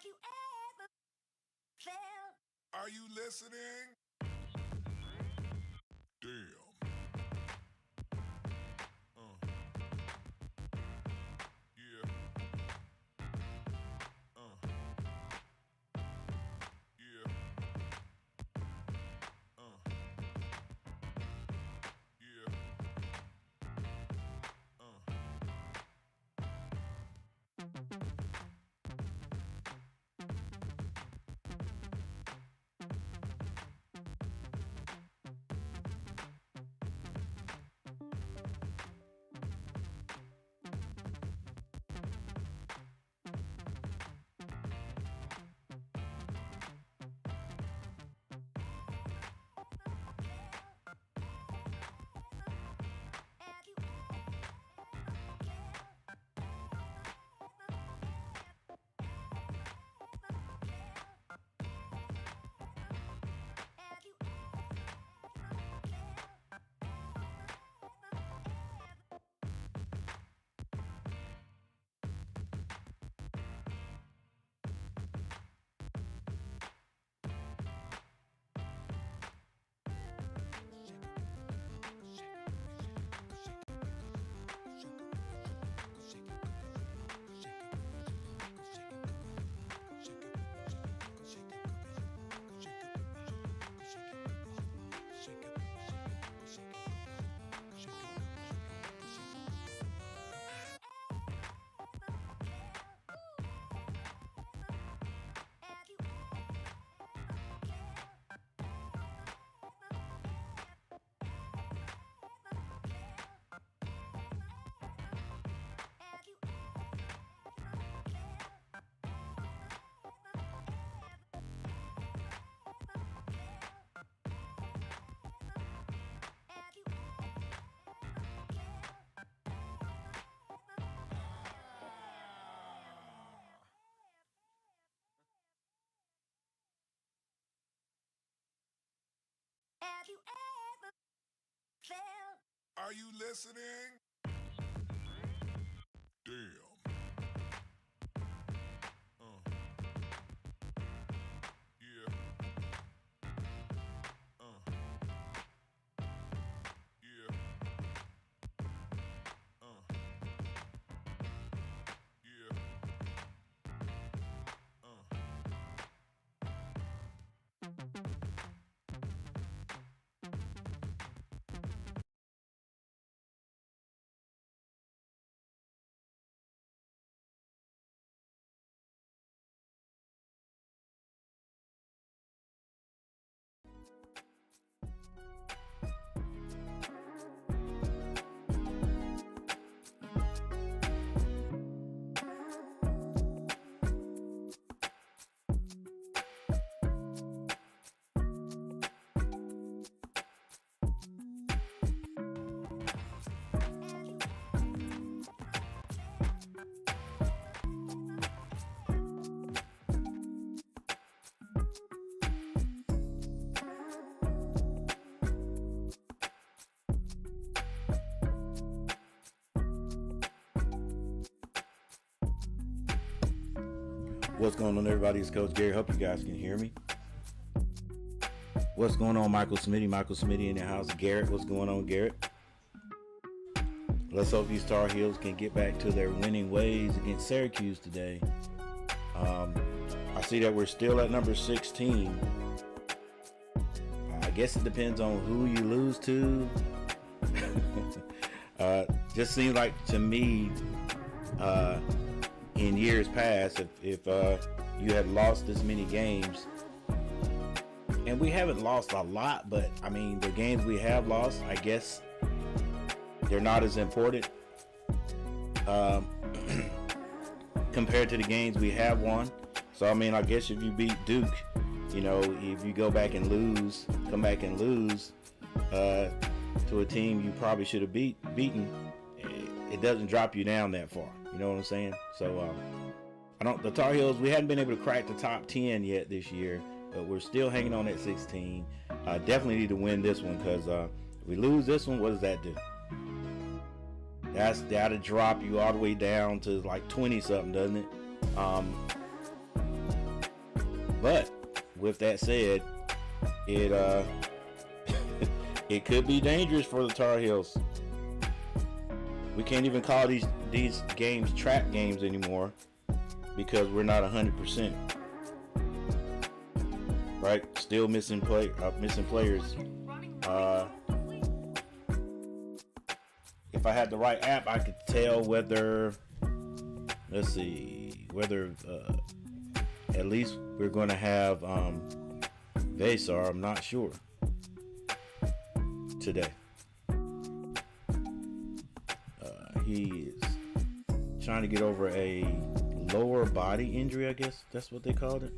Have you ever felt? Are you listening? Damn. Yeah. Yeah. Yeah. Have you ever Have you Have you ever felt? Are you listening? Damn. Yeah. Yeah. Yeah. What's going on, everybody? It's Coach Gary. Hope you guys can hear me. What's going on, Michael Smitty? Michael Smitty in the house. Garrett, what's going on, Garrett? Let's hope these Tar Heels can get back to their winning ways against Syracuse today. I see that we're still at number 16. I guess it depends on who you lose to. Just seems like to me, in years past, if you had lost this many games, and we haven't lost a lot, but I mean the games we have lost, I guess they're not as important compared to the games we have won. So I mean, I guess if you beat Duke, you know, if you go back and lose, come back and lose to a team you probably should have beaten, it doesn't drop you down that far. You know what I'm saying? So the Tar Heels, we hadn't been able to crack the top 10 yet this year, but we're still hanging on at 16. Definitely need to win this one, because if we lose this one, what does that do? That'll drop you all the way down to like 20 something, doesn't it? But with that said, it it could be dangerous for the Tar Heels. We can't even call these games trap games anymore because we're not 100%. Right? Still missing players. If I had the right app, I could tell whether, let's see, whether at least we're going to have Vesar. I'm not sure today. He is trying to get over a lower body injury, I guess that's what they called it.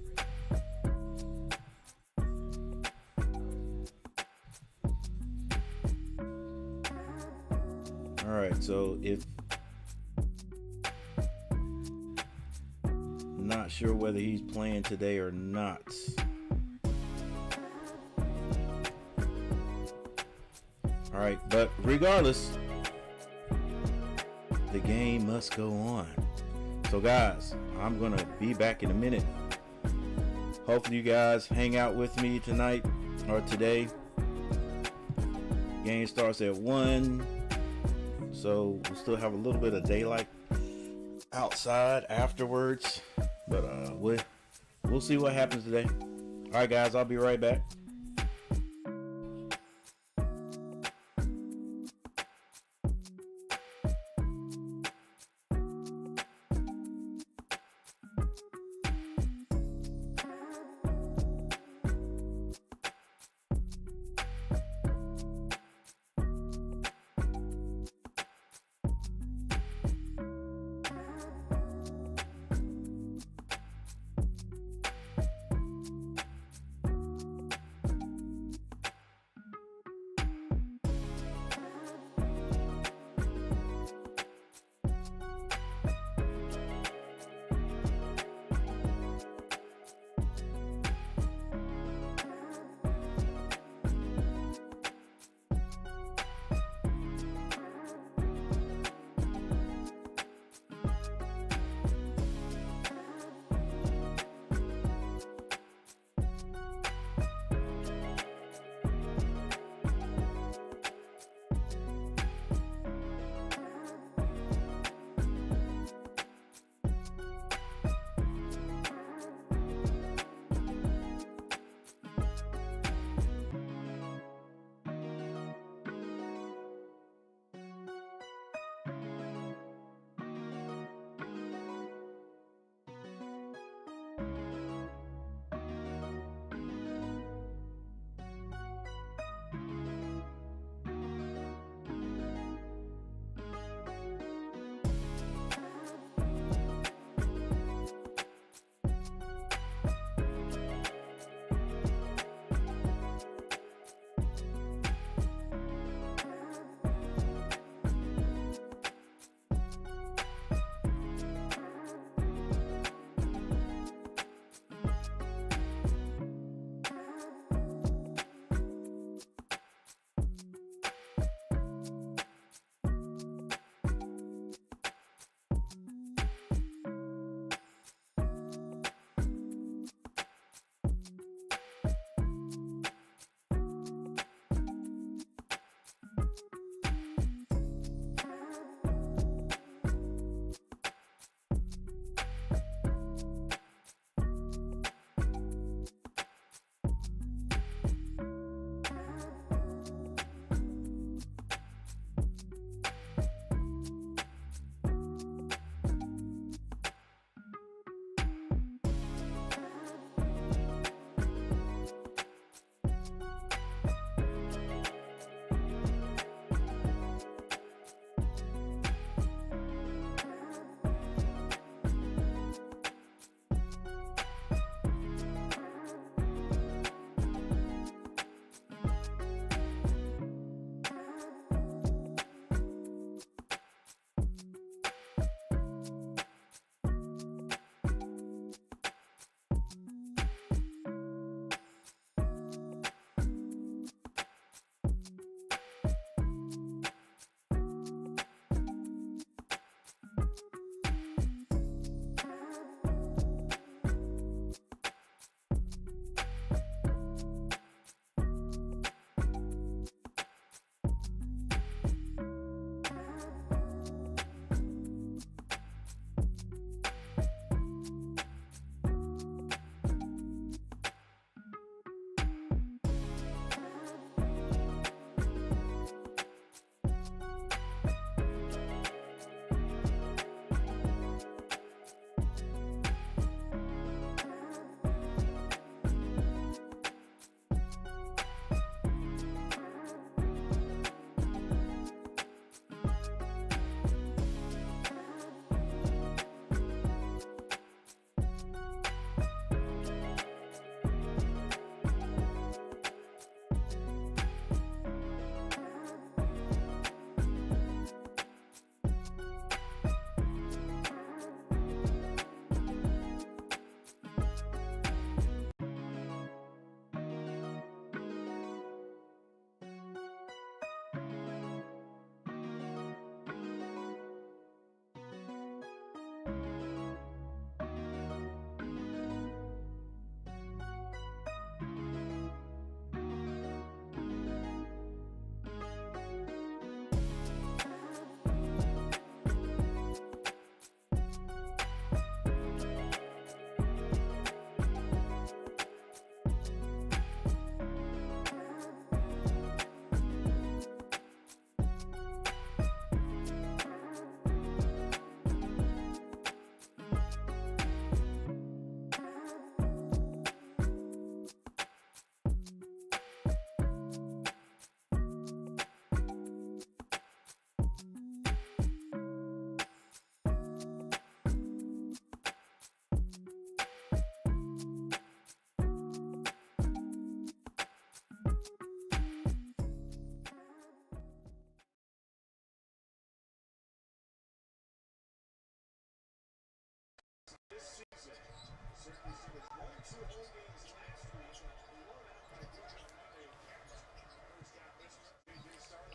Alright, so if not sure whether he's playing today or not. Alright, but regardless, the game must go on. So guys, I'm gonna be back in a minute. Hopefully you guys hang out with me tonight or today. Game starts at 1, so we'll still have a little bit of daylight outside afterwards, but we'll see what happens today. All right guys, I'll be right back.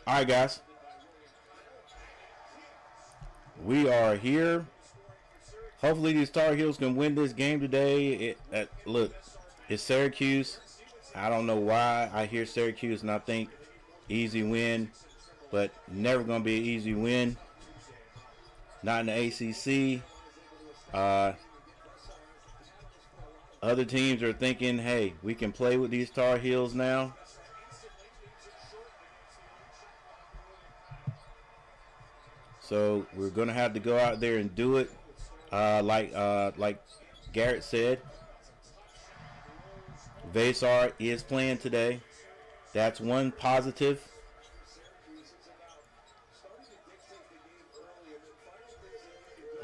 All right, guys. We are here. Hopefully these Tar Heels can win this game today. Look, it's Syracuse. I don't know why I hear Syracuse and I think easy win, but never going to be an easy win. Not in the ACC. Other teams are thinking, hey, we can play with these Tar Heels now. So we're going to have to go out there and do it. Like Garrett said, Vasar is playing today. That's one positive.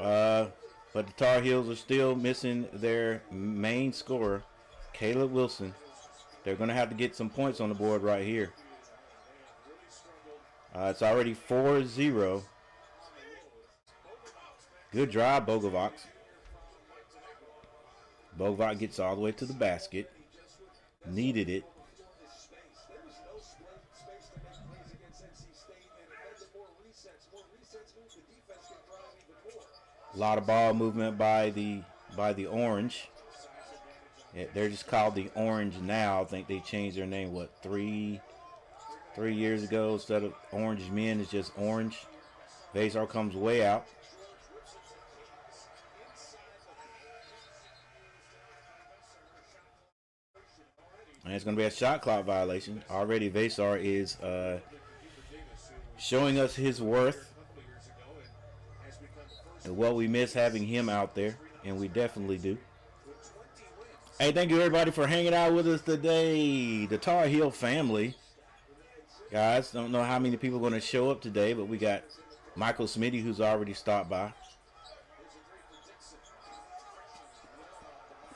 But the Tar Heels are still missing their main scorer, Caleb Wilson. They're going to have to get some points on the board right here. It's already 4-0. Good drive, Bogovac. Bogovac gets all the way to the basket. Needed it. A lot of ball movement by the Orange. Yeah, they're just called the Orange now. I think they changed their name, what, three years ago? Instead of Orange Men, it's just Orange. Vasar comes way out. And it's going to be a shot clock violation. Already Vasar is showing us his worth. And what we miss having him out there. And we definitely do. Hey, thank you everybody for hanging out with us today. The Tar Heel family. Guys, don't know how many people are going to show up today. But we got Michael Smitty, who's already stopped by.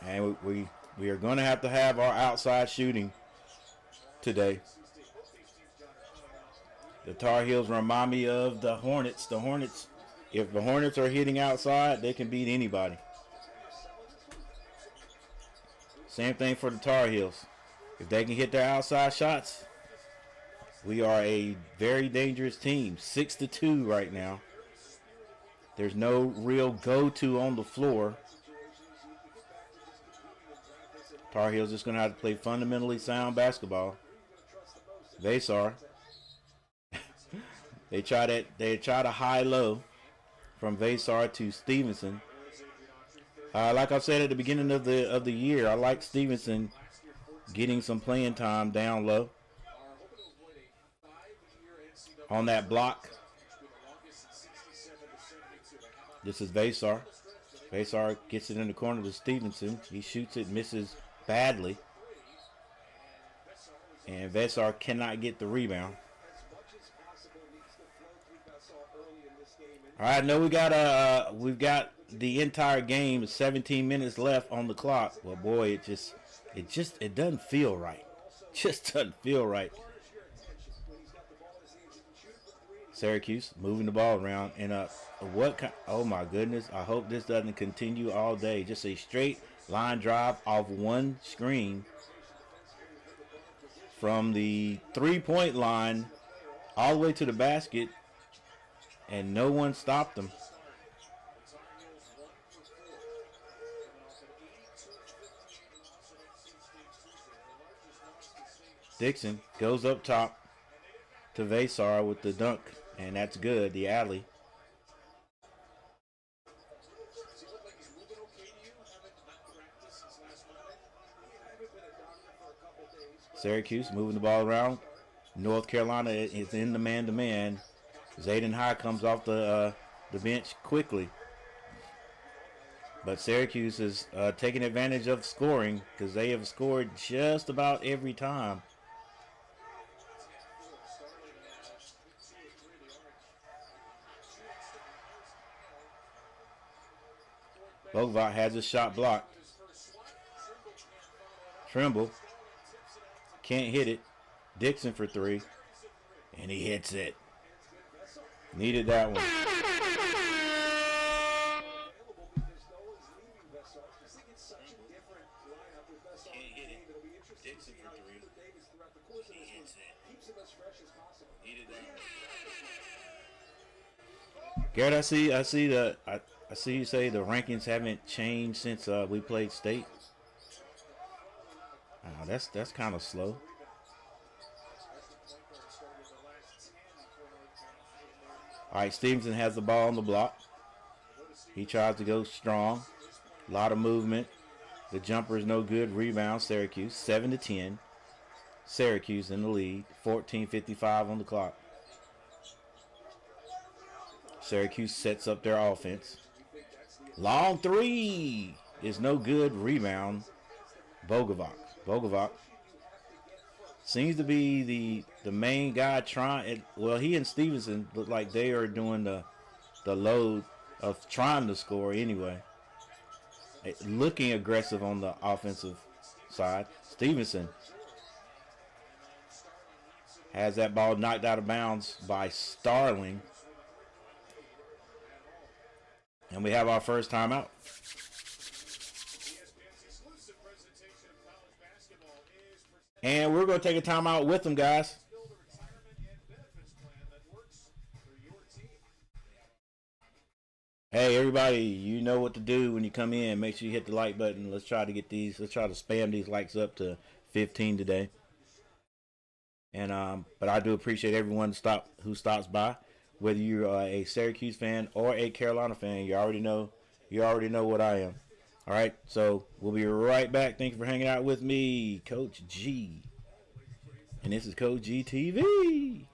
And we are going to have our outside shooting today. The Tar Heels remind me of the Hornets. The Hornets, if the Hornets are hitting outside, they can beat anybody. Same thing for the Tar Heels. If they can hit their outside shots, we are a very dangerous team. 6-2 right now. There's no real go-to on the floor. Tar Heels just going to have to play fundamentally sound basketball. Vasar. They try to high-low from Vasar to Stevenson. Like I said at the beginning of the year, I like Stevenson getting some playing time down low. On that block. This is Vasar. Vasar gets it in the corner to Stevenson. He shoots it, misses badly. And Vasar cannot get the rebound. All right, now we've got the entire game, 17 minutes left on the clock. Well, boy, it doesn't feel right. Just doesn't feel right. Syracuse moving the ball around and oh my goodness, I hope this doesn't continue all day. Just a straight line drive off one screen from the 3-point line all the way to the basket, and no one stopped them. Dixon goes up top to Vasar with the dunk, and that's good, the alley. Syracuse moving the ball around. North Carolina is in the man-to-man. Zayden High comes off the bench quickly. But Syracuse is taking advantage of scoring because they have scored just about every time. Bogovac has a shot blocked. Trimble can't hit it. Dixon for three. And he hits it. Needed that one. Garrett, I see you say the rankings haven't changed since we played state. That's kind of slow. All right, Stevenson has the ball on the block. He tries to go strong. A lot of movement. The jumper is no good. Rebound, Syracuse, 7-10. Syracuse in the lead. 14:55 on the clock. Syracuse sets up their offense. Long three is no good. Rebound, Bogovac. Bogovac seems to be the main guy trying. Well, he and Stevenson look like they are doing the load of trying to score anyway. Looking aggressive on the offensive side. Stevenson has that ball knocked out of bounds by Starling. And we have our first timeout. And we're going to take a timeout with them, guys. Hey, everybody, you know what to do when you come in. Make sure you hit the like button. Let's try to spam these likes up to 15 today. And but I do appreciate everyone who stops by. Whether you're a Syracuse fan or a Carolina fan, you already know what I am. All right, so we'll be right back. Thank you for hanging out with me, Coach G. And this is Coach G TV.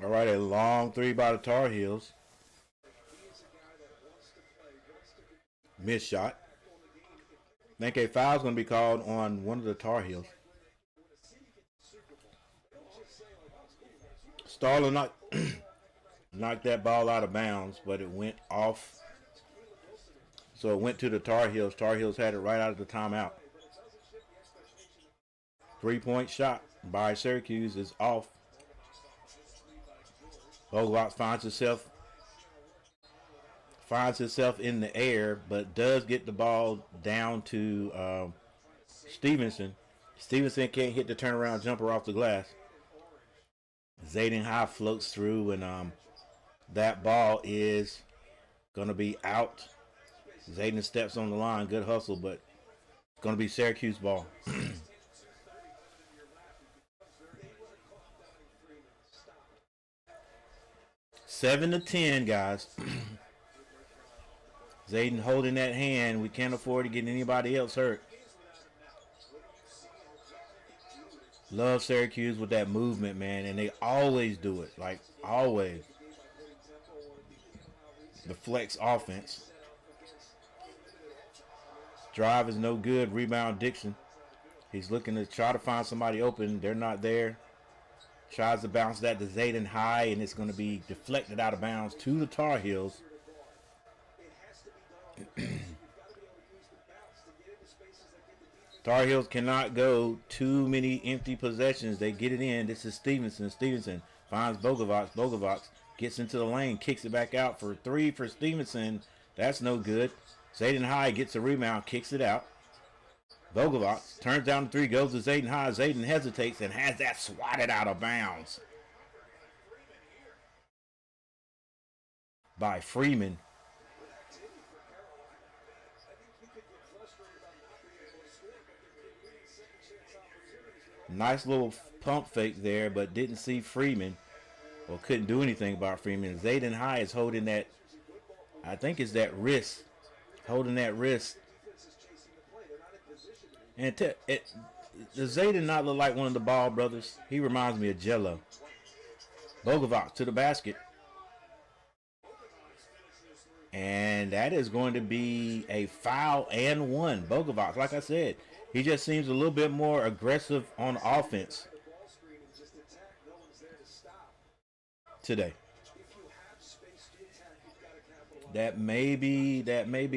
All right, a long three by the Tar Heels. Missed shot. I think a foul's going to be called on one of the Tar Heels. Starler knocked that ball out of bounds, but it went off. So it went to the Tar Heels. Tar Heels had it right out of the timeout. 3-point shot by Syracuse is off. Bogovac finds himself in the air, but does get the ball down to Stevenson. Stevenson can't hit the turnaround jumper off the glass. Zayden High floats through, and that ball is going to be out. Zayden steps on the line. Good hustle, but it's going to be Syracuse ball. 7-10, guys. Zayden holding that hand. We can't afford to get anybody else hurt. Love Syracuse with that movement, man, and they always do it. Like, always. The flex offense. Drive is no good. Rebound Dixon. He's looking to try to find somebody open. They're not there. Tries to bounce that to Zayden High, and it's going to be deflected out of bounds to the Tar Heels. Tar Heels cannot go too many empty possessions. They get it in. This is Stevenson. Stevenson finds Bogovac. Bogovac gets into the lane, kicks it back out for 3 for Stevenson. That's no good. Zayden High gets a rebound, kicks it out. Bogovac turns down the 3, goes to Zayden High. Zayden hesitates and has that swatted out of bounds by Freeman. Nice little pump fake there, but didn't see Freeman, or couldn't do anything about Freeman. Zayden High is holding that, I think it's that wrist, holding that wrist. And does Zayden not look like one of the Ball brothers? He reminds me of Jello. Bogovac to the basket. And that is going to be a foul and 1. Bogovac, like I said, he just seems a little bit more aggressive on offense today. That may be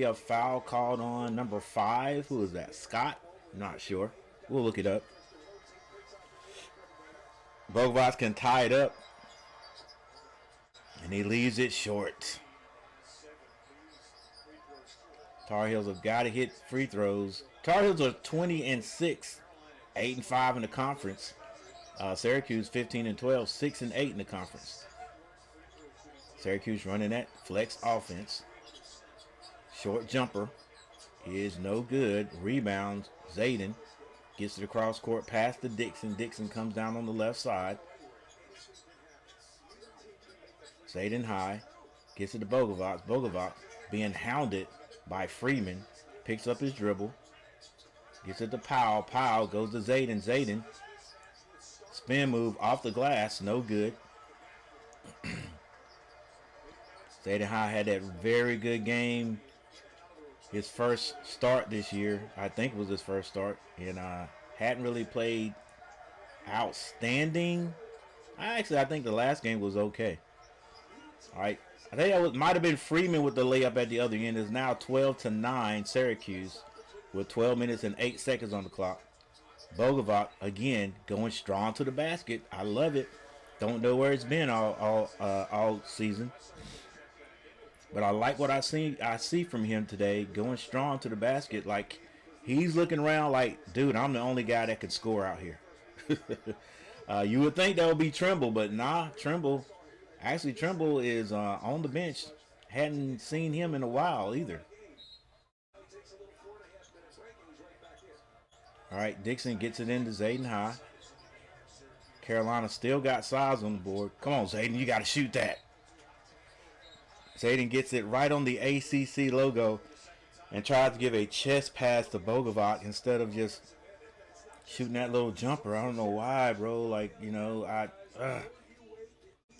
a foul called on number 5. Who is that? Scott? Not sure. We'll look it up. Bogovac can tie it up, and he leaves it short. Tar Heels have got to hit free throws. Tar Heels are 20-6, 8-5 in the conference. Syracuse 15-12, 6-8 in the conference. Syracuse running that flex offense. Short jumper is no good. Rebounds. Zayden gets it across court past the Dixon. Dixon comes down on the left side. Zayden High gets it to Bogovac. Bogovac being hounded by Freeman. Picks up his dribble. Gets it to Powell. Powell goes to Zayden. Zayden. Spin move off the glass. No good. Zayden High had that very good game. His first start this year. I think it was his first start. And hadn't really played outstanding. I think the last game was okay. All right. I think that might have been Freeman with the layup at the other end. It's now 12-9 Syracuse with 12 minutes and 8 seconds on the clock. Bogovac, again, going strong to the basket. I love it. Don't know where it's been all season. But I like what I see from him today, going strong to the basket. Like, he's looking around like, dude, I'm the only guy that can score out here. You would think that would be Trimble, but nah, Trimble is on the bench. Hadn't seen him in a while either. All right, Dixon gets it into Zayden High. Carolina still got size on the board. Come on, Zayden, you got to shoot that. Zayden gets it right on the ACC logo and tries to give a chest pass to Bogovac instead of just shooting that little jumper. I don't know why, bro. Like, you know,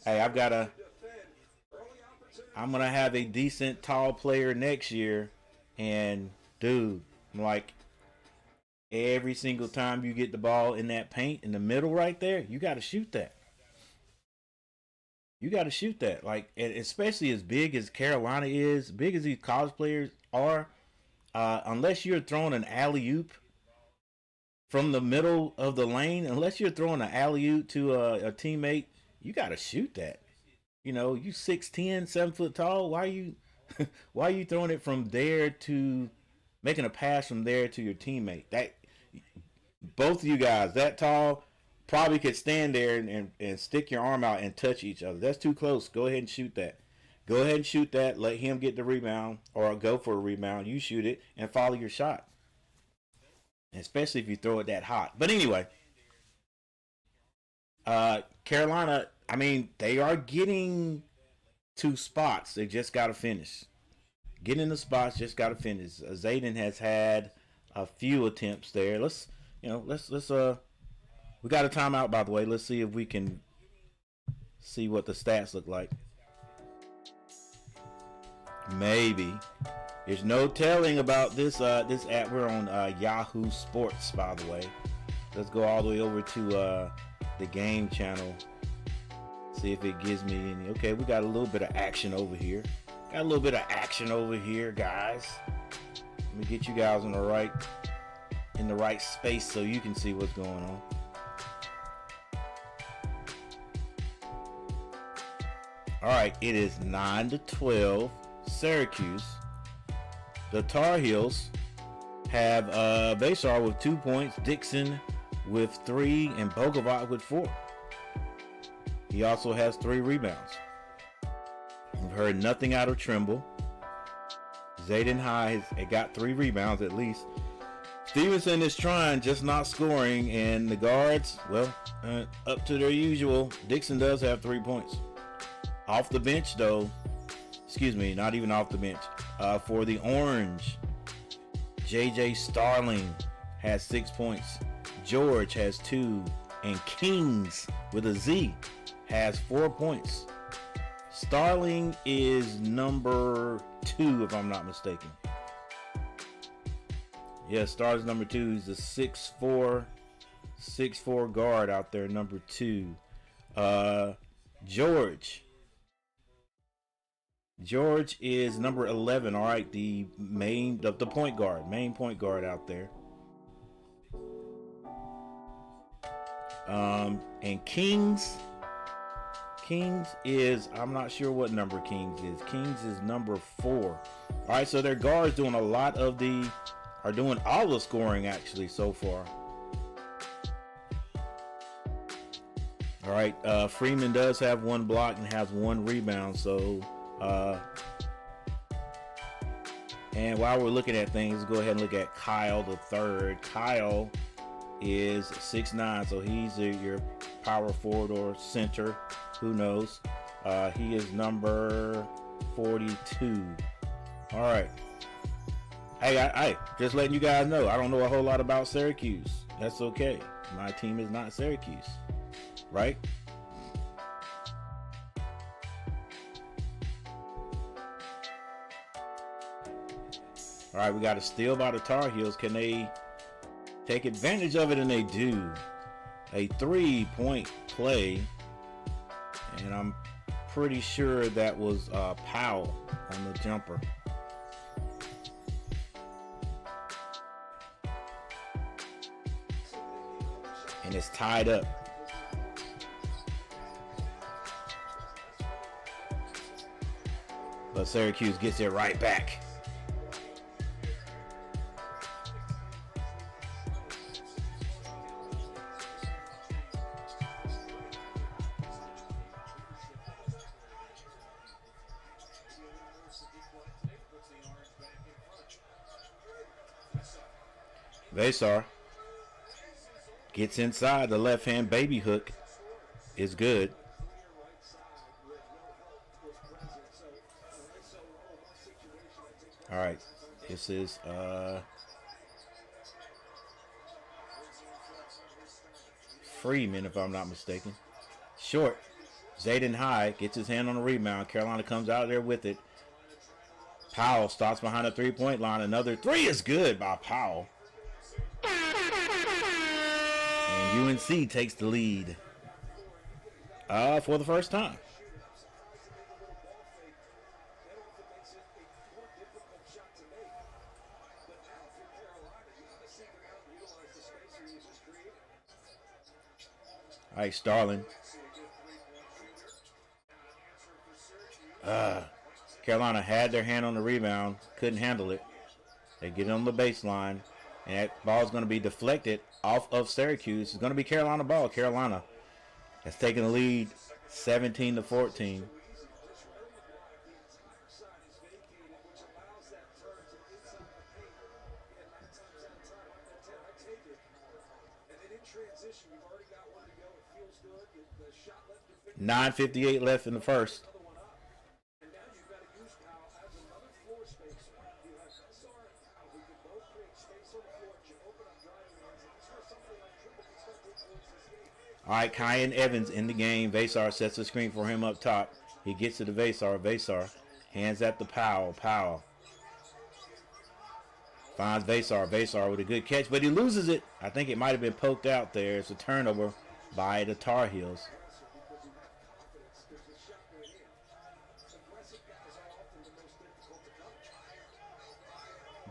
hey, I'm going to have a decent tall player next year, And dude, like every single time you get the ball in that paint in the middle right there, you got to shoot that. You got to shoot that. Like, and especially as big as Carolina is, big as these college players are, unless you're throwing an alley oop from the middle of the lane, unless you're throwing an alley oop to a teammate, you got to shoot that. You know, you 6'10", 7 foot tall. Why are you, why are you throwing it from there to making a pass from there to your teammate? That both of you guys that tall probably could stand there and stick your arm out and touch each other. That's too close. Go ahead and shoot that. Go ahead and shoot that. Let him get the rebound or go for a rebound. You shoot it and follow your shot. Especially if you throw it that hot. But anyway, Carolina, I mean, they are getting to spots. They just got to finish. Getting the spots, just got to finish. Zayden has had a few attempts there. Let's we got a timeout, by the way. Let's see if we can see what the stats look like. Maybe. There's no telling about this this app. We're on Yahoo Sports, by the way. Let's go all the way over to the game channel. See if it gives me any. Okay, we got a little bit of action over here. Got a little bit of action over here, guys. Let me get you guys in the right space so you can see what's going on. All right, it is 9-12, Syracuse. The Tar Heels have Basar with 2 points, Dixon with 3, and Bogovac with 4. He also has 3 rebounds. We've heard nothing out of Trimble. Zayden High has got 3 rebounds at least. Stevenson is trying, just not scoring, and the guards, well, up to their usual. Dixon does have 3 points. Off the bench, though, excuse me, not even off the bench. For the Orange, J.J. Starling has 6 points. George has 2, and Kings with a Z has 4 points. Starling is number 2, if I'm not mistaken. Yeah, Star's number 2. He's a 6'4" guard out there, number 2. George is number 11. All right, the main point guard out there. And Kings is, I'm not sure what number Kings is. Kings is number 4. All right, so their guards doing doing all the scoring actually so far. All right, Freeman does have 1 block and has 1 rebound. So, and while we're looking at things, go ahead and look at Kyle the third. Kyle is 6'9", so he's your power forward or center. Who knows? He is number 42. All right. Hey, just letting you guys know, I don't know a whole lot about Syracuse. That's okay. My team is not Syracuse, right? All right, we got a steal by the Tar Heels. Can they take advantage of it? And they do. A 3-point play. And I'm pretty sure that was Powell on the jumper. And it's tied up. But Syracuse gets it right back. Vasar gets inside. The left hand baby hook is good. All right, this is Freeman, if I'm not mistaken. Short. Zayden High gets his hand on the rebound. Carolina comes out there with it. Powell stops behind the three-point line. Another three is good by Powell. And UNC takes the lead for the first time. All right, Starling. Carolina had their hand on the rebound, couldn't handle it. They get it on the baseline, and that ball is going to be deflected off of Syracuse. It's going to be Carolina ball. Carolina has taken the lead 17-14. .9:58 left in the first. All right, Kyan Evans in the game. Vasar sets the screen for him up top. He gets to the Vasar. Vasar hands at the Powell. Powell finds Vasar. Vasar with a good catch, but he loses it. I think it might have been poked out there. It's a turnover by the Tar Heels.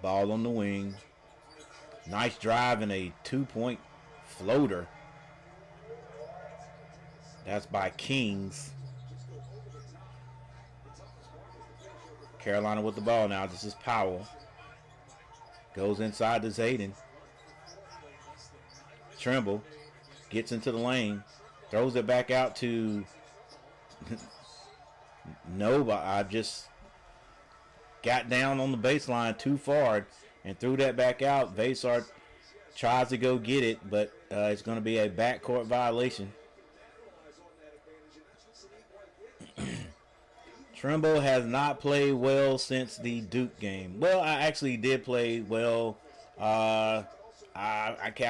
Ball on the wing. Nice drive and a two-point floater. That's by Kings. Carolina with the ball now. This is Powell. Goes inside to Zayden. Trimble gets into the lane. Throws it back out to Nova. I just got down on the baseline too far and threw that back out. Vasar tries to go get it, but it's going to be a backcourt violation. Trimble has not played well since the Duke game. Well, I actually did play well. I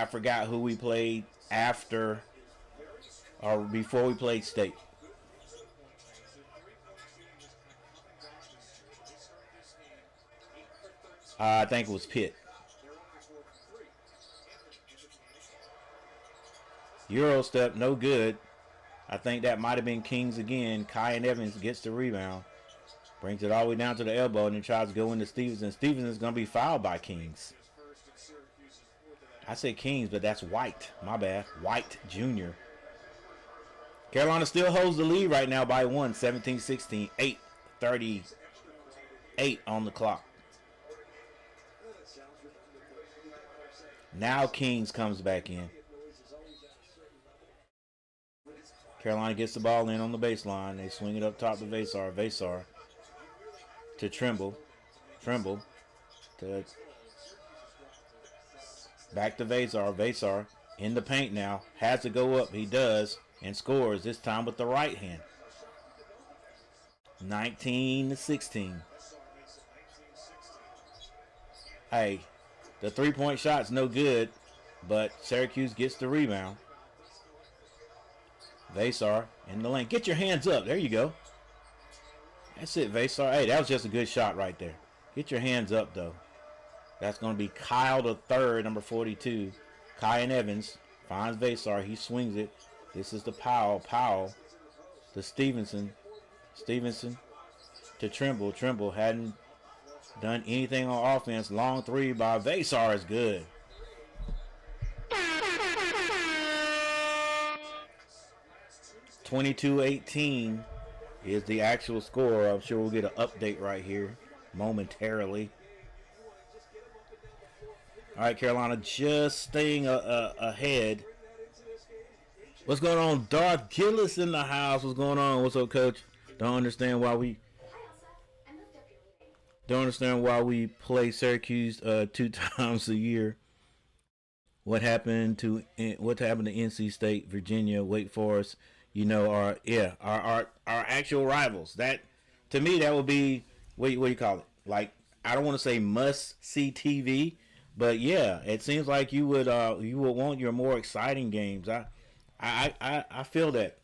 forgot who we played after or before we played State. I think it was Pitt. Euro step, no good. I think that might have been Kings again. Kyan Evans gets the rebound. Brings it all the way down to the elbow and then tries to go into Stevenson. Stevenson is going to be fouled by Kings. I said Kings, but that's White. My bad. White Jr. Carolina still holds the lead right now by 1. 17-16. 8:38 on the clock. Now Kings comes back in. Carolina gets the ball in on the baseline. They swing it up top to Vasar. Vasar to Trimble. Trimble to back to Vasar. Vasar in the paint now. Has to go up. He does and scores, this time with the right hand. 19-16. Hey, the three-point shot's no good, but Syracuse gets the rebound. Vasar in the lane. Get your hands up. There you go. That's it, Vasar. Hey, that was just a good shot right there. Get your hands up, though. That's going to be Kyle the third, number 42. Kyan Evans finds Vasar. He swings it. This is the Powell. Powell to Stevenson. Stevenson to Trimble. Trimble hadn't done anything on offense. Long three by Vasar is good. (22-18) is the actual score. I'm sure we'll get an update right here momentarily. All right, Carolina just staying ahead. What's going on? Darth Gillis in the house. What's going on? What's up, Coach? Don't understand why we play Syracuse 2 times a year. What happened to NC State, Virginia, Wake Forest? You know, our actual rivals. That, to me, that would be what do you call it? Like, I don't want to say must see TV, but yeah, it seems like you would want your more exciting games. I feel that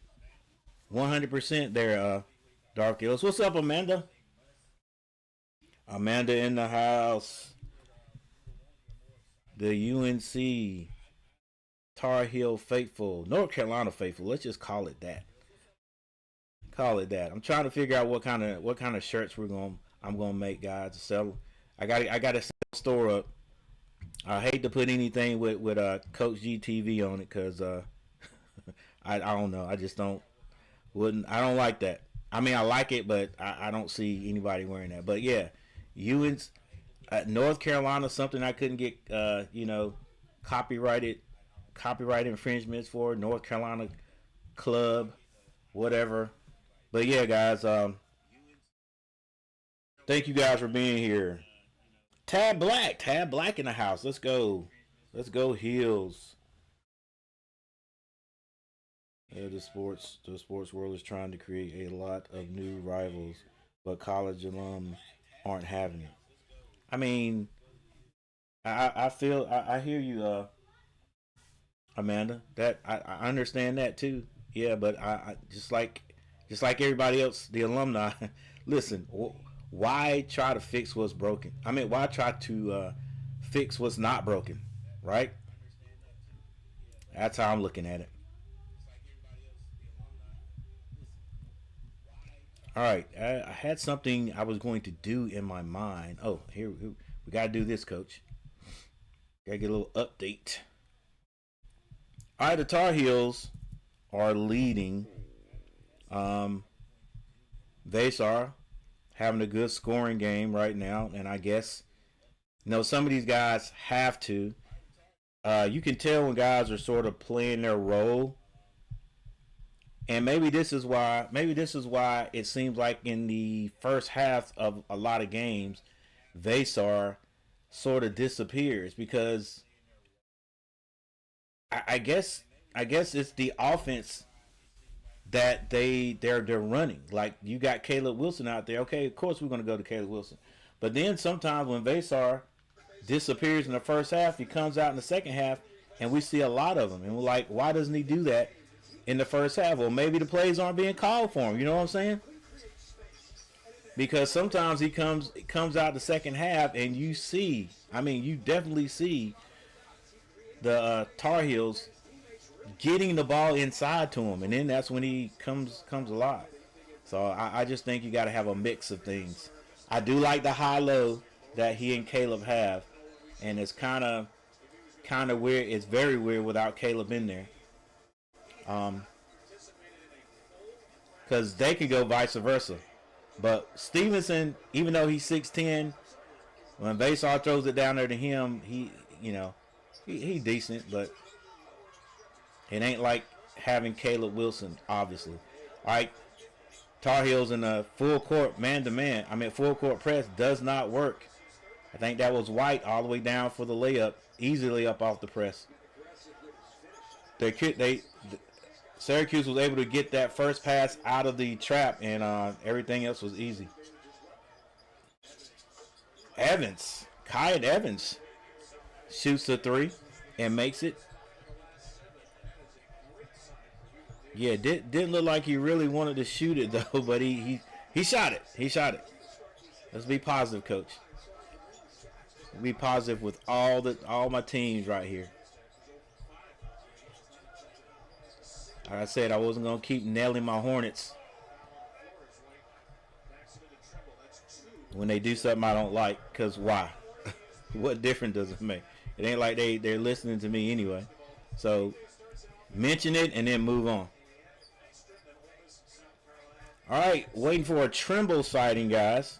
100% there, Dark Gills. What's up, Amanda? Amanda in the house. The UNC Tar Heel faithful, North Carolina faithful. Let's just call it that. Call it that. I'm trying to figure out what kind of shirts I'm gonna make, guys, to sell. I got to set the store up. I hate to put anything with Coach GTV on it because I don't know. I just don't like that. I mean, I like it, but I don't see anybody wearing that. But yeah, UNC North Carolina, something I couldn't get copyright infringements for. North Carolina club, whatever. But yeah, guys, thank you guys for being here. Tab Black in the house. Let's go Heels. Yeah, the sports world is trying to create a lot of new rivals, but college alum aren't having it. I mean, I hear you, Amanda. That I understand that too. Yeah, but I just like everybody else, the alumni. Listen, why try to fix what's broken? I mean, why try to fix what's not broken? Right? That's how I'm looking at it. All right, I had something I was going to do in my mind. Oh, here we got to do this, Coach. Got to get a little update. All right, the Tar Heels are leading. Vasar having a good scoring game right now, and I guess some of these guys have to. You can tell when guys are sort of playing their role. And maybe this is why it seems like in the first half of a lot of games, Vasar sort of disappears because I guess it's the offense that they're running. Like, you got Caleb Wilson out there. Okay, of course we're going to go to Caleb Wilson. But then sometimes when Vasar disappears in the first half, he comes out in the second half, and we see a lot of them. And we're like, why doesn't he do that in the first half? Well, maybe the plays aren't being called for him. You know what I'm saying? Because sometimes he comes out the second half, and you definitely see the Tar Heels getting the ball inside to him, and then that's when he comes alive. So I just think you got to have a mix of things. I do like the high-low that he and Caleb have, and it's kind of weird. It's very weird without Caleb in there. Because they could go vice versa. But Stevenson, even though he's 6'10", when Vasar throws it down there to him, he decent, but it ain't like having Caleb Wilson, obviously. All right, Tar Heels in a full court man-to-man. Full court press does not work. I think that was White all the way down for the layup, easily up off the press. Syracuse was able to get that first pass out of the trap, and everything else was easy. Kyan Evans shoots the three and makes it. Yeah, didn't look like he really wanted to shoot it though, but he shot it. He shot it. Let's be positive, Coach. Be positive with all my teams right here. Like I said, I wasn't going to keep nailing my Hornets when they do something I don't like, because why? What difference does it make? It ain't like they're listening to me anyway. So mention it and then move on. All right, waiting for a Trimble sighting, guys.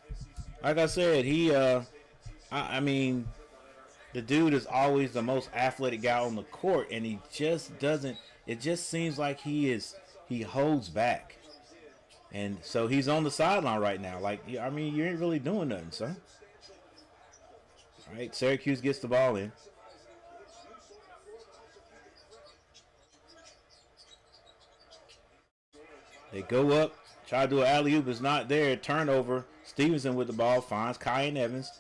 Like I said, the dude is always the most athletic guy on the court, and he just doesn't. It just seems like he holds back. And so he's on the sideline right now. Like, you ain't really doing nothing, son. All right, Syracuse gets the ball in. They go up, try to do an alley-oop. It's not there. Turnover. Stevenson with the ball finds Kyan Evans.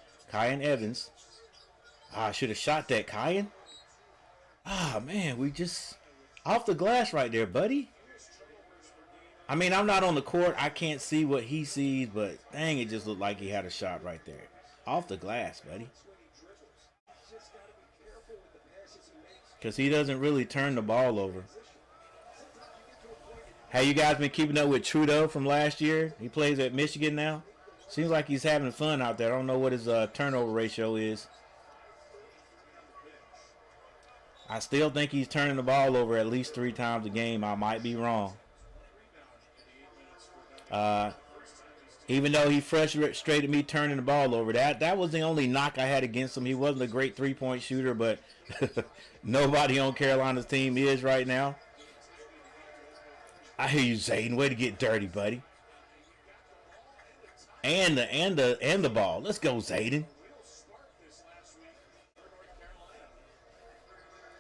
I should have shot that, Kyan. Man, we just off the glass right there, buddy. I'm not on the court. I can't see what he sees, but dang, it just looked like he had a shot right there. off the glass, buddy. Because he doesn't really turn the ball over. Have you guys been keeping up with Trudeau from last year? He plays at Michigan now. Seems like he's having fun out there. I don't know what his turnover ratio is. I still think he's turning the ball over at least 3 times a game. I might be wrong. Even though he frustrated me turning the ball over, that was the only knock I had against him. He wasn't a great three-point shooter, but nobody on Carolina's team is right now. I hear you, Zayden. Way to get dirty, buddy. And the ball. Let's go, Zayden.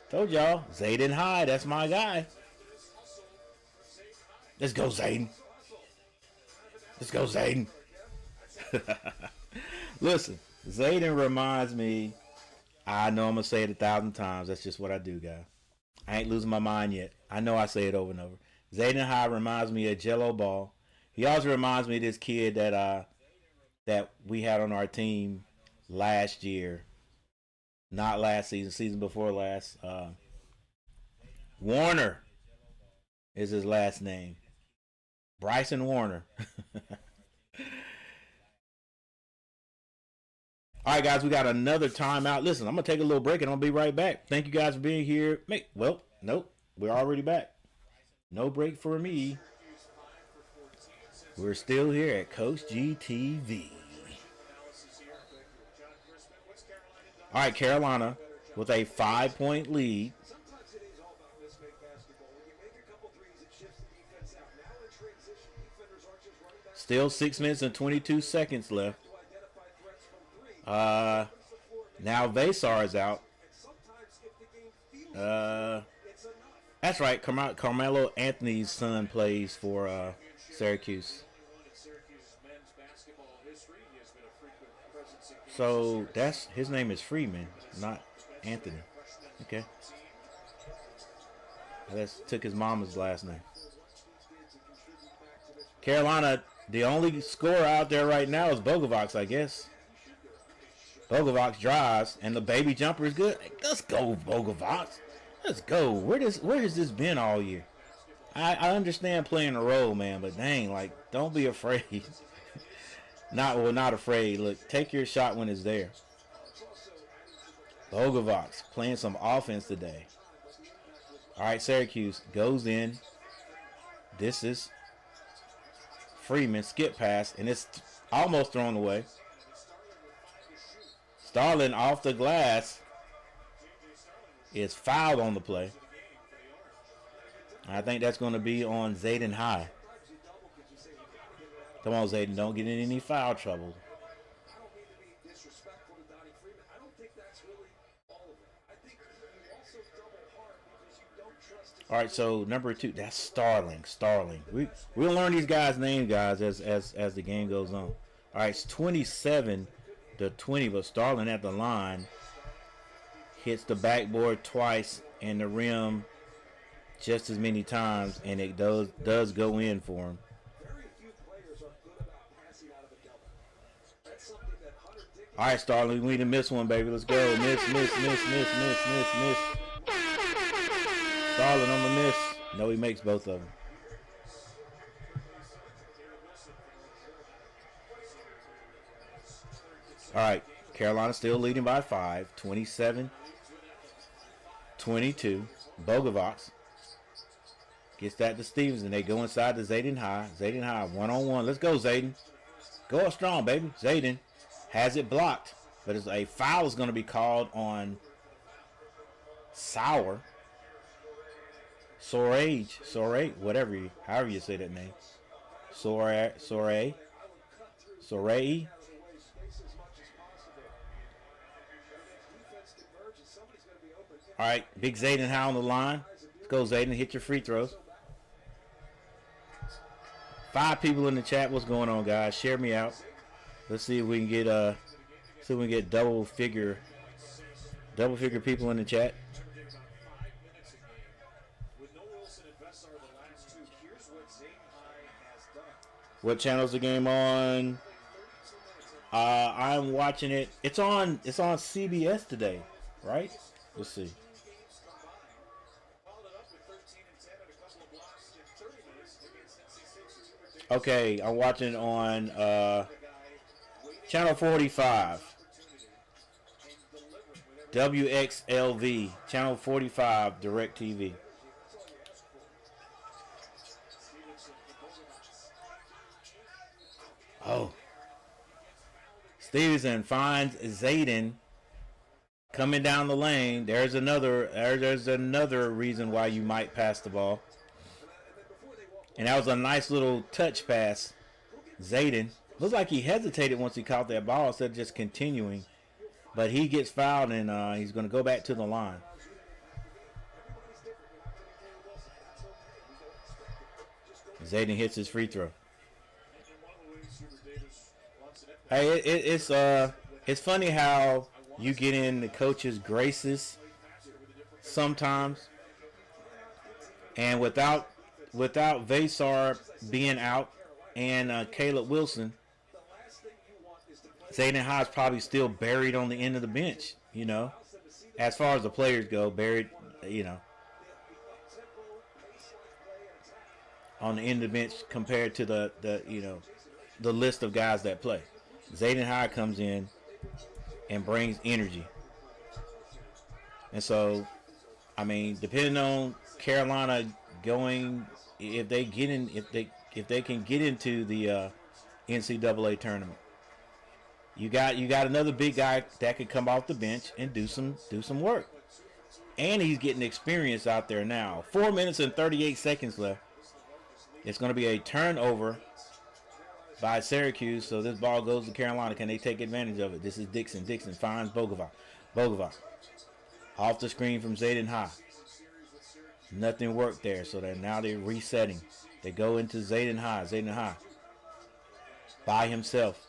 Told y'all, Zayden High. That's my guy. Let's go, Zayden. Let's go, Zayden. Listen, Zayden reminds me. I know I'm gonna say it 1,000 times. That's just what I do, guys. I ain't losing my mind yet. I know I say it over and over. Zayden High reminds me of Jello Ball. He also reminds me of this kid that we had on our team last year. Not last season, season before last. Warner is his last name. Bryson Warner. All right, guys, we got another timeout. Listen, I'm going to take a little break, and I'll be right back. Thank you guys for being here. Well, nope, we're already back. No break for me. We're still here at Coach GTV. All right, Carolina with a 5-point lead. Still 6 minutes and 22 seconds left. Now Vasar is out. That's right. Carmelo Anthony's son plays for Syracuse. So his name is Freeman, not Anthony. Okay. I just took his mama's last name. Carolina, the only scorer out there right now is Bogovac, I guess. Bogovac drives, and the baby jumper is good. Let's go, Bogovac. Let's go. Where has this been all year? I understand playing a role, man, but dang, like, don't be afraid. Not afraid. Look, take your shot when it's there. Bogovac playing some offense today. All right, Syracuse goes in. This is Freeman, skip pass, and it's almost thrown away. Starling off the glass is fouled on the play. I think that's going to be on Zayden High. Come on, Zayden, don't get in any foul trouble. All right, so number 2, that's Starling. We'll learn these guys' names, guys, as the game goes on. All right, it's 27-20, but Starling at the line hits the backboard twice and the rim just as many times, and it does go in for him. All right, Starling, we need to miss one, baby. Let's go. Miss. Starling on the miss. No, he makes both of them. All right, Carolina still leading by 5, 27-22. Bogovac gets that to Stevens, and they go inside to Zayden High. Zayden High, one-on-one. Let's go, Zayden. Go up strong, baby. Zayden has it blocked, but a foul is going to be called on Sourage, however you say that name. Soray. All right, big Zayden High on the line. Let's go, Zayden. Hit your free throws. 5 people in the chat. What's going on, guys? Share me out. Let's see if we can get double figure people in the chat. What channel is the game on? I'm watching it. It's on CBS today, right? Let's see. Okay, I'm watching on channel 45. WXLV, channel 45, DirecTV. Oh. Stevenson finds Zayden coming down the lane. There's another reason why you might pass the ball. And that was a nice little touch pass. Zayden. Looks like he hesitated once he caught that ball instead of just continuing. But he gets fouled, and he's going to go back to the line. Zayden hits his free throw. Hey, it's funny how you get in the coach's graces sometimes, and without Vasar being out and Caleb Wilson, Zayden High is probably still buried on the end of the bench, you know, as far as the players go, buried, you know, on the end of the bench compared to the you know, the list of guys that play. Zayden High comes in and brings energy. And so, I mean, depending on Carolina going, if they can get into the NCAA tournament, you got another big guy that could come off the bench and do some work. And he's getting experience out there now. 4 minutes and 38 seconds left. It's going to be a turnover by Syracuse, so this ball goes to Carolina. Can they take advantage of it? This is Dixon. Dixon finds Bogovac. Bogovac off the screen from Zayden High. Nothing worked there, so now they're resetting. They go into Zayden High. Zayden High by himself.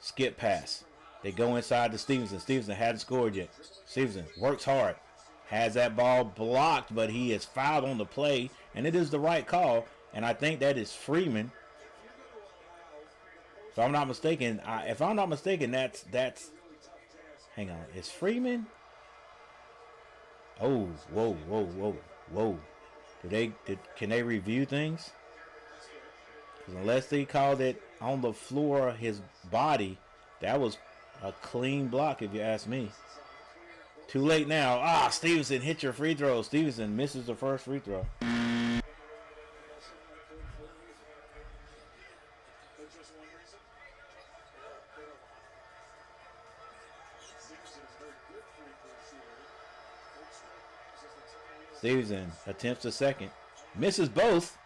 Skip pass. They go inside to Stevenson. Stevenson hadn't scored yet. Stevenson works hard. Has that ball blocked, but he is fouled on the play, and it is the right call. And I think that is Freeman. If I'm not mistaken, that's hang on, it's Freeman. Oh, whoa. Can they review things? Because unless they called it on the floor, his body, that was a clean block if you ask me. Too late now. Stevenson, hit your free throw. Stevenson misses the first free throw. Stevenson attempts a second. Misses both.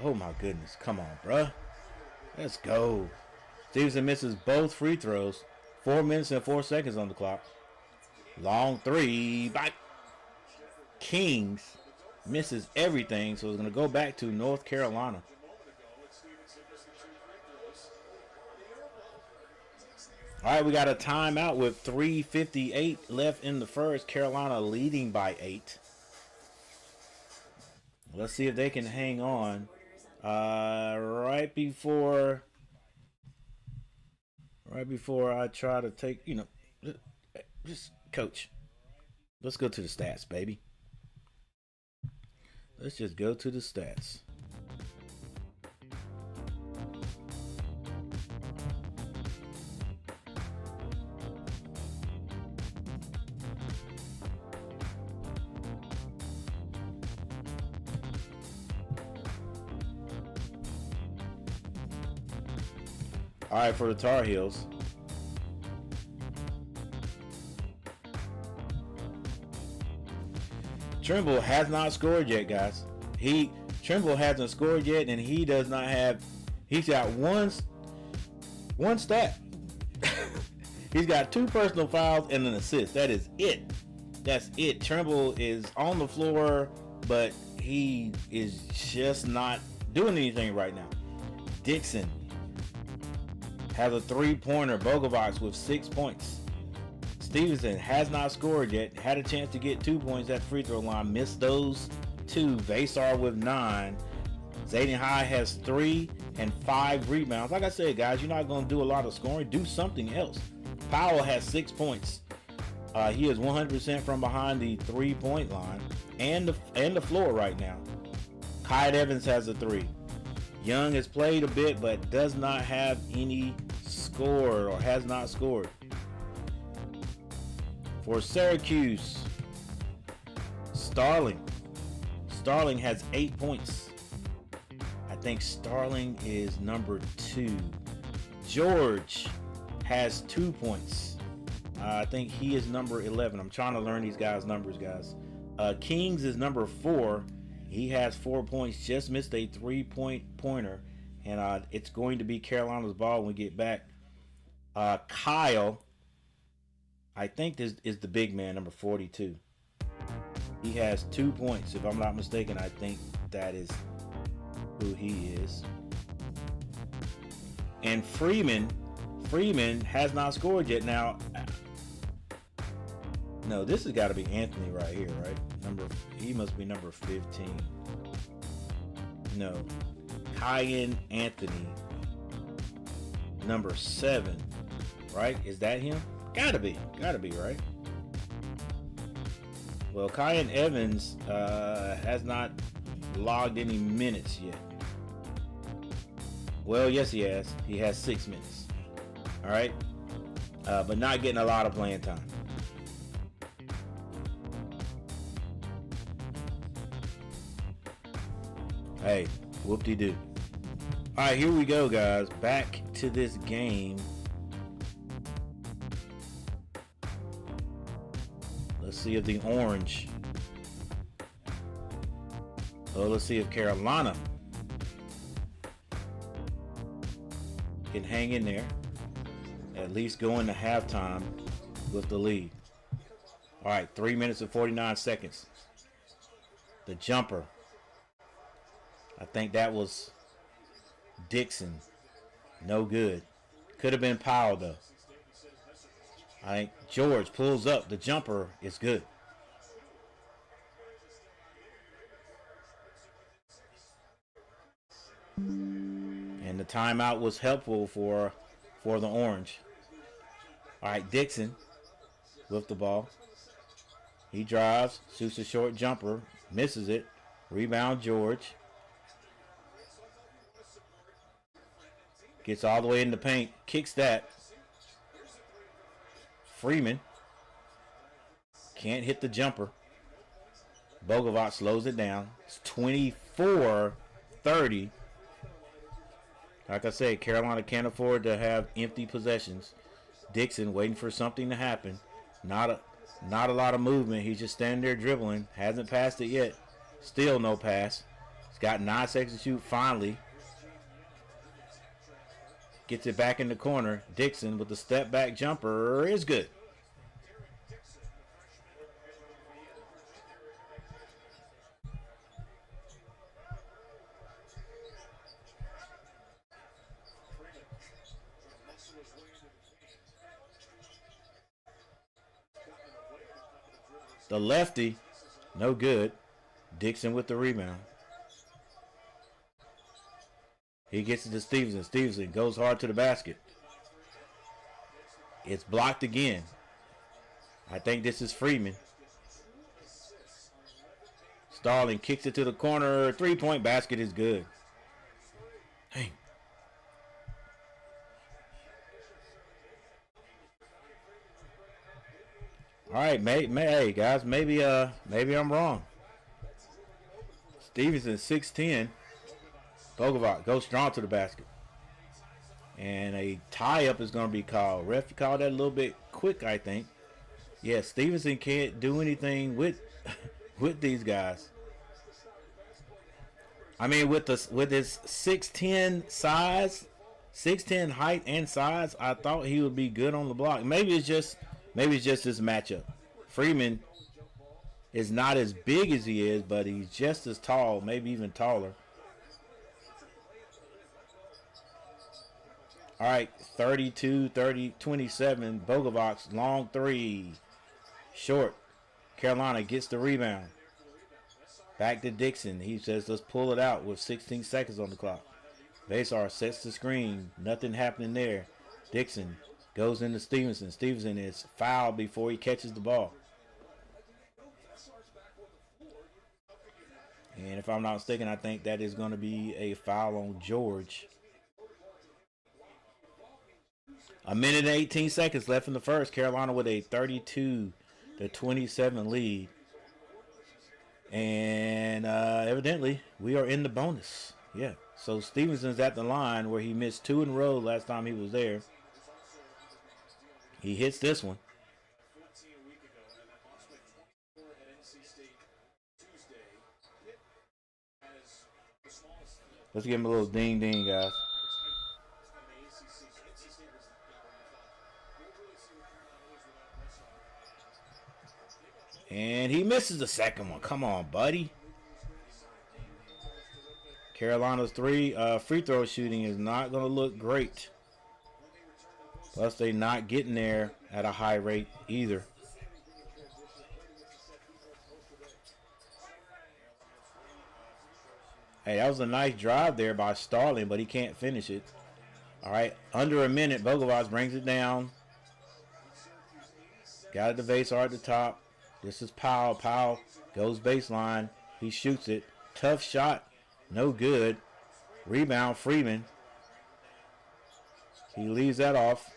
Oh my goodness. Come on, bruh. Let's go. Stevenson misses both free throws. 4 minutes and 4 seconds on the clock. Long three by Kings. Misses everything, so it's going to go back to North Carolina. All right, we got a timeout with 3:58 left in the first. Carolina leading by 8. Let's see if they can hang on. Right before I try to take, just coach. Let's go to the stats, baby. Let's just go to the stats. All right, for the Tar Heels. Trimble has not scored yet, guys. Trimble hasn't scored yet, and he does not have. He's got one stat. He's got 2 personal fouls and an assist. That is it. That's it. Trimble is on the floor, but he is just not doing anything right now. Dixon has a 3-pointer. Bogovac with 6 points. Stevenson has not scored yet. Had a chance to get 2 points at free throw line. Missed those 2. Vasar with 9. Zayden High has 3. and 5 rebounds. Like I said, guys, you're not going to do a lot of scoring. Do something else. Powell has 6 points. He is 100% from behind the 3-point line and the floor right now. Kai Evans has a 3. Young has played a bit, but does not have any score or has not scored. For Syracuse, Starling has 8 points. I think Starling is number 2. George has 2 points. I think he is number 11. I'm trying to learn these guys' numbers, guys. Kings is number 4. He has 4 points. Just missed a 3-point pointer. And it's going to be Carolina's ball when we get back. Kyle, I think this is the big man, number 42. He has 2 points. If I'm not mistaken, I think that is who he is. And Freeman has not scored yet. Now, no, this has got to be Anthony right here, right? He must be number 15. No, Kyan Anthony, number 7, right? Is that him? Gotta be, right? Well, Kyan Evans has not logged any minutes yet. Well, yes, he has. He has 6 minutes. All right, but not getting a lot of playing time. Hey, whoop-de-doo. All right, here we go, guys. Back to this game. Let's see if the orange. Oh, let's see if Carolina can hang in there. At least go into halftime with the lead. All right, 3 minutes and 49 seconds. The jumper. I think that was Dixon. No good. Could have been Powell, though. I think George pulls up. The jumper is good. And the timeout was helpful for the orange. All right, Dixon with the ball. He drives, shoots a short jumper, misses it. Rebound George. Gets all the way in the paint, kicks that. Freeman can't hit the jumper. Bogovac slows it down. It's 24-30. Like I said, Carolina can't afford to have empty possessions. Dixon waiting for something to happen. Not a lot of movement. He's just standing there dribbling. Hasn't passed it yet. Still no pass. He's got 9 seconds to shoot finally. Gets it back in the corner. Dixon with the step back jumper is good. The lefty, no good. Dixon with the rebound. He gets it to Stevenson. Stevenson goes hard to the basket. It's blocked again. I think this is Freeman. Starling kicks it to the corner. 3-point basket is good. Hey. All right, hey guys, maybe I'm wrong. Stevenson 6'10". Bogovac goes strong to the basket. And a tie-up is going to be called. Ref called that a little bit quick, I think. Yeah, Stevenson can't do anything with these guys. I mean, with his 6'10" size, 6'10" height and size, I thought he would be good on the block. Maybe it's just this matchup. Freeman is not as big as he is, but he's just as tall, maybe even taller. All right, 27. Bogovac's long 3. Short. Carolina gets the rebound. Back to Dixon. He says, let's pull it out with 16 seconds on the clock. Vasar sets the screen. Nothing happening there. Dixon goes into Stevenson. Stevenson is fouled before he catches the ball. And if I'm not mistaken, I think that is going to be a foul on George. A minute and 18 seconds left in the first. Carolina with a 32-27 lead. And evidently, we are in the bonus. Yeah. So Stevenson's at the line where he missed 2 in a row last time he was there. He hits this one. Let's give him a little ding ding, guys. And he misses the second one. Come on, buddy. Carolina's free throw shooting is not going to look great. Plus, they're not getting there at a high rate either. Hey, that was a nice drive there by Starling, but he can't finish it. All right, under a minute, Bogovac brings it down. Got it to Vasar at the top. This is Powell. Powell goes baseline. He shoots it. Tough shot. No good. Rebound, Freeman. He leaves that off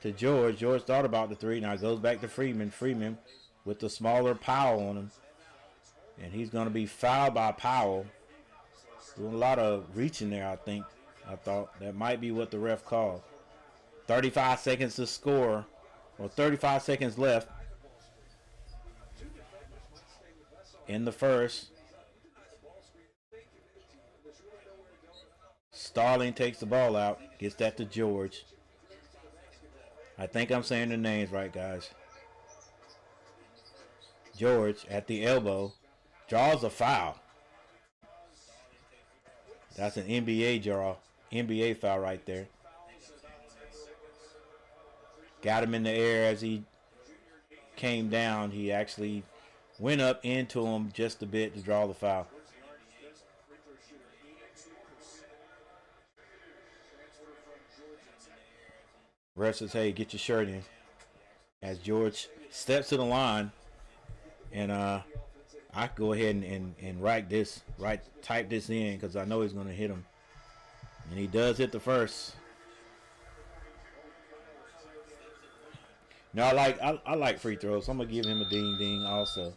to George. George thought about the three. Now it goes back to Freeman. Freeman with the smaller Powell on him. And he's going to be fouled by Powell. Doing a lot of reaching there, I think. I thought that might be what the ref called. 35 seconds to score. Or 35 seconds left in the first. Starling takes the ball out. Gets that to George. I think I'm saying the names right, guys. George at the elbow. Draws a foul. That's an NBA draw. NBA foul right there. Got him in the air as he came down. He actually went up into him just a bit to draw the foul. Ref says, hey, get your shirt in. As George steps to the line. And I can go ahead and type this in because I know he's going to hit him. And he does hit the first. Now I like free throws, so I'm gonna give him a ding ding also.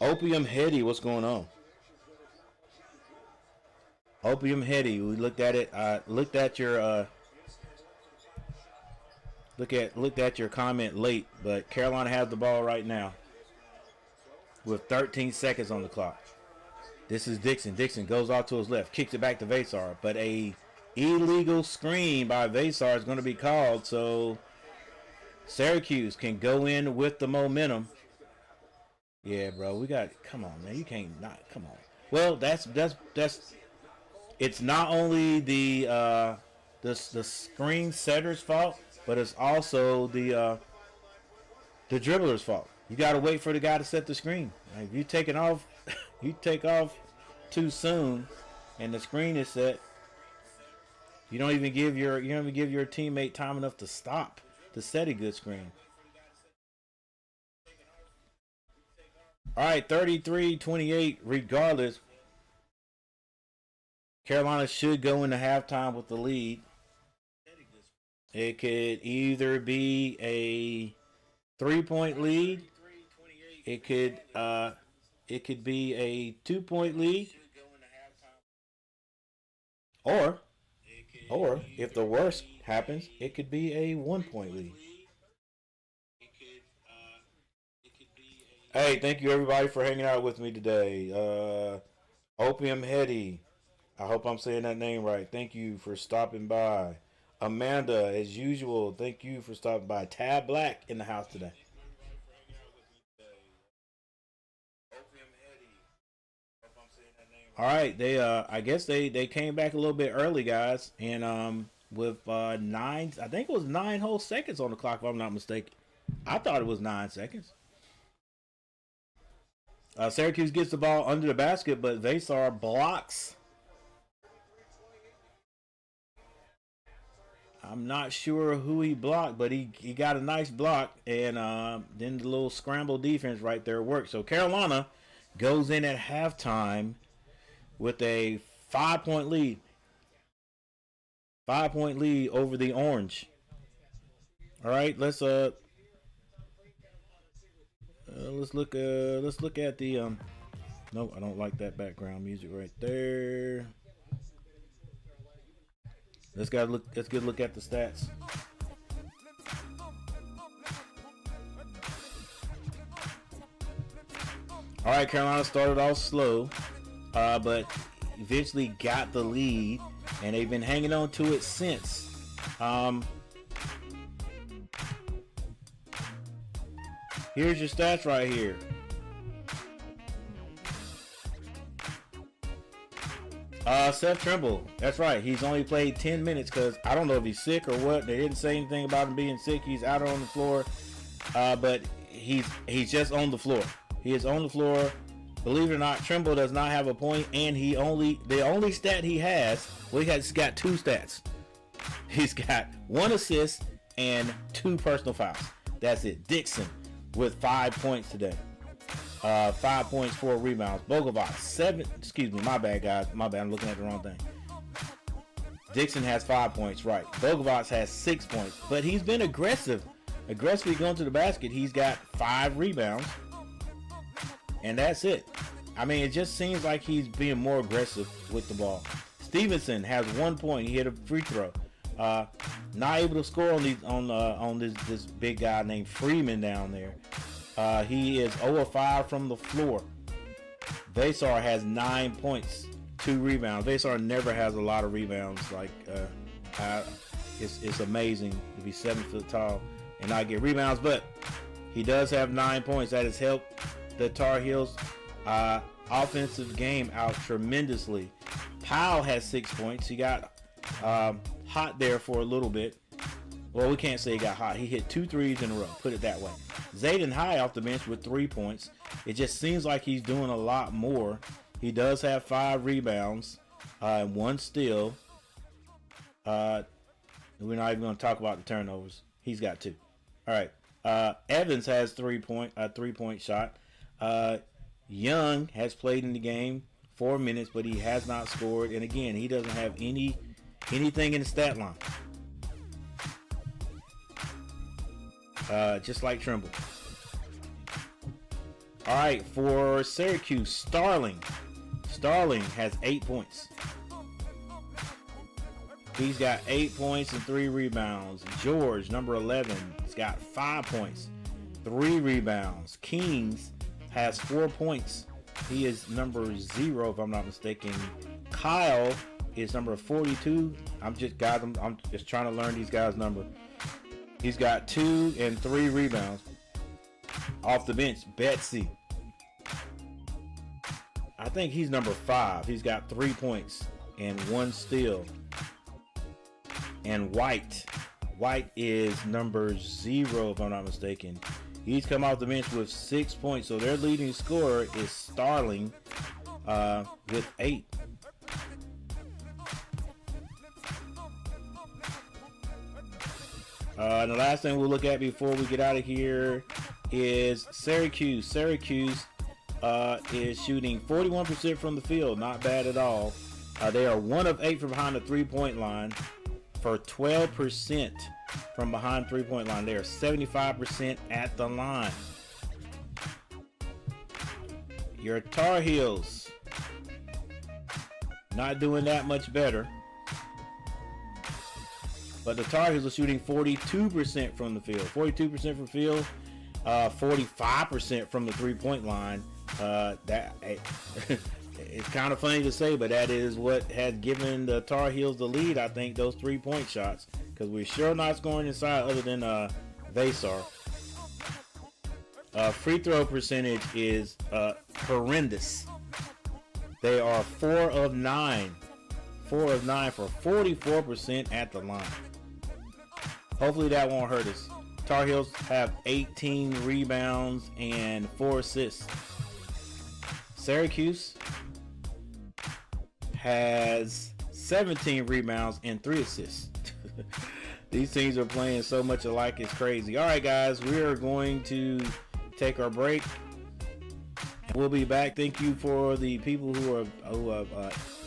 Opium Heady, what's going on? Opium Heady, we looked at it. Looked at your comment late, but Carolina has the ball right now with 13 seconds on the clock. This is Dixon. Dixon goes off to his left, kicks it back to Vasar, but a illegal screen by Vasar is going to be called, so Syracuse can go in with the momentum. Yeah, bro, we got. Come on, man, you can't not. Come on. Well, that's. It's not only the screen setter's fault, but it's also the dribbler's fault. You got to wait for the guy to set the screen. Like, if you take it off, you take off too soon, and the screen is set. You don't even give your teammate time enough to stop to set a good screen. All right, 33-28. Regardless, Carolina should go into halftime with the lead. It could either be a 3-point lead. It could be a 2-point lead. Or if the worst happens, it could be a 1-point lead. Hey, thank you everybody for hanging out with me today. Opium Heady, I hope I'm saying that name right. Thank you for stopping by. Amanda, as usual, thank you for stopping by. Tab Black in the house today. All right, I guess they came back a little bit early, guys, and with nine. I think it was 9 whole seconds on the clock, if I'm not mistaken. I thought it was 9 seconds. Syracuse gets the ball under the basket, but Vasar blocks. I'm not sure who he blocked, but he got a nice block, and then the little scramble defense right there worked. So Carolina goes in at halftime with a 5-point lead. 5-point lead over the Orange. All right, let's look at the no, I don't like that background music right there. Let's get a look at the stats. All right, Carolina started off slow, but eventually got the lead, and they've been hanging on to it since. Here's your stats right here. Seth Trimble, that's right. He's only played 10 minutes because I don't know if he's sick or what. They didn't say anything about him being sick. He's out on the floor, but he's just on the floor. He is on the floor. Believe it or not, Trimble does not have a point, and the only stat he has, well, he's got 2 stats. He's got 1 assist and 2 personal fouls. That's it. Dixon with 5 points today. 5 points, 4 rebounds. Bogovac, 7. Excuse me, my bad, guys. My bad. I'm looking at the wrong thing. Dixon has 5 points, right. Bogovac has 6 points, but he's been aggressively going to the basket. He's got 5 rebounds, and that's it. I mean, it just seems like he's being more aggressive with the ball. Stevenson has 1 point. He hit a free throw. Not able to score on this big guy named Freeman down there. He is 0 of 5 from the floor. Vasar has 9 points, 2 rebounds. Vasar never has a lot of rebounds. Like it's amazing to be 7 foot tall and not get rebounds, but he does have 9 points. That has helped the Tar Heels offensive game out tremendously. Powell has 6 points. He got hot there for a little bit. Well, we can't say he got hot. He hit 2 threes in a row. Put it that way. Zayden High off the bench with 3 points. It just seems like he's doing a lot more. He does have 5 rebounds and 1 steal. We're not even going to talk about the turnovers. He's got 2. All right. Evans has 3-point shot. Young has played in the game 4 minutes, but he has not scored. And again, he doesn't have anything in the stat line. Just like Trimble. All right, for Syracuse, Starling has 8 points. He's got 8 points and 3 rebounds. George, number 11, has got 5 points, 3 rebounds. Kings has 4 points. He is number 0, if I'm not mistaken. Kyle is number 42. I'm just trying to learn these guys' number. He's got 2 and 3 rebounds. Off the bench, Betsy. I think he's number 5. He's got 3 points and 1 steal. And White is number 0, if I'm not mistaken. He's come off the bench with 6 points. So their leading scorer is Starling with 8. And the last thing we'll look at before we get out of here is Syracuse. Syracuse is shooting 41% from the field. Not bad at all. They are 1 of 8 from behind the 3-point line for 12% from behind 3-point line. They are 75% at the line. Your Tar Heels not doing that much better. But the Tar Heels are shooting 42% from the field. 42% from the field, 45% from the 3-point line. It's kind of funny to say, but that is what has given the Tar Heels the lead, I think, those 3-point shots. Because we're sure not scoring inside other than Vasar. Free throw percentage is horrendous. They are 4 of 9 4 of 9 for 44% at the line. Hopefully that won't hurt us. Tar Heels have 18 rebounds and 4 assists. Syracuse has 17 rebounds and 3 assists. These teams are playing so much alike, it's crazy. All right, guys, we are going to take our break. We'll be back. Thank you for the people who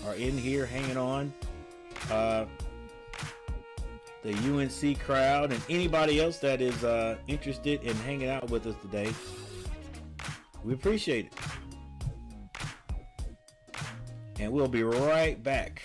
are in here hanging on. The UNC crowd and anybody else that is interested in hanging out with us today. We appreciate it. And we'll be right back.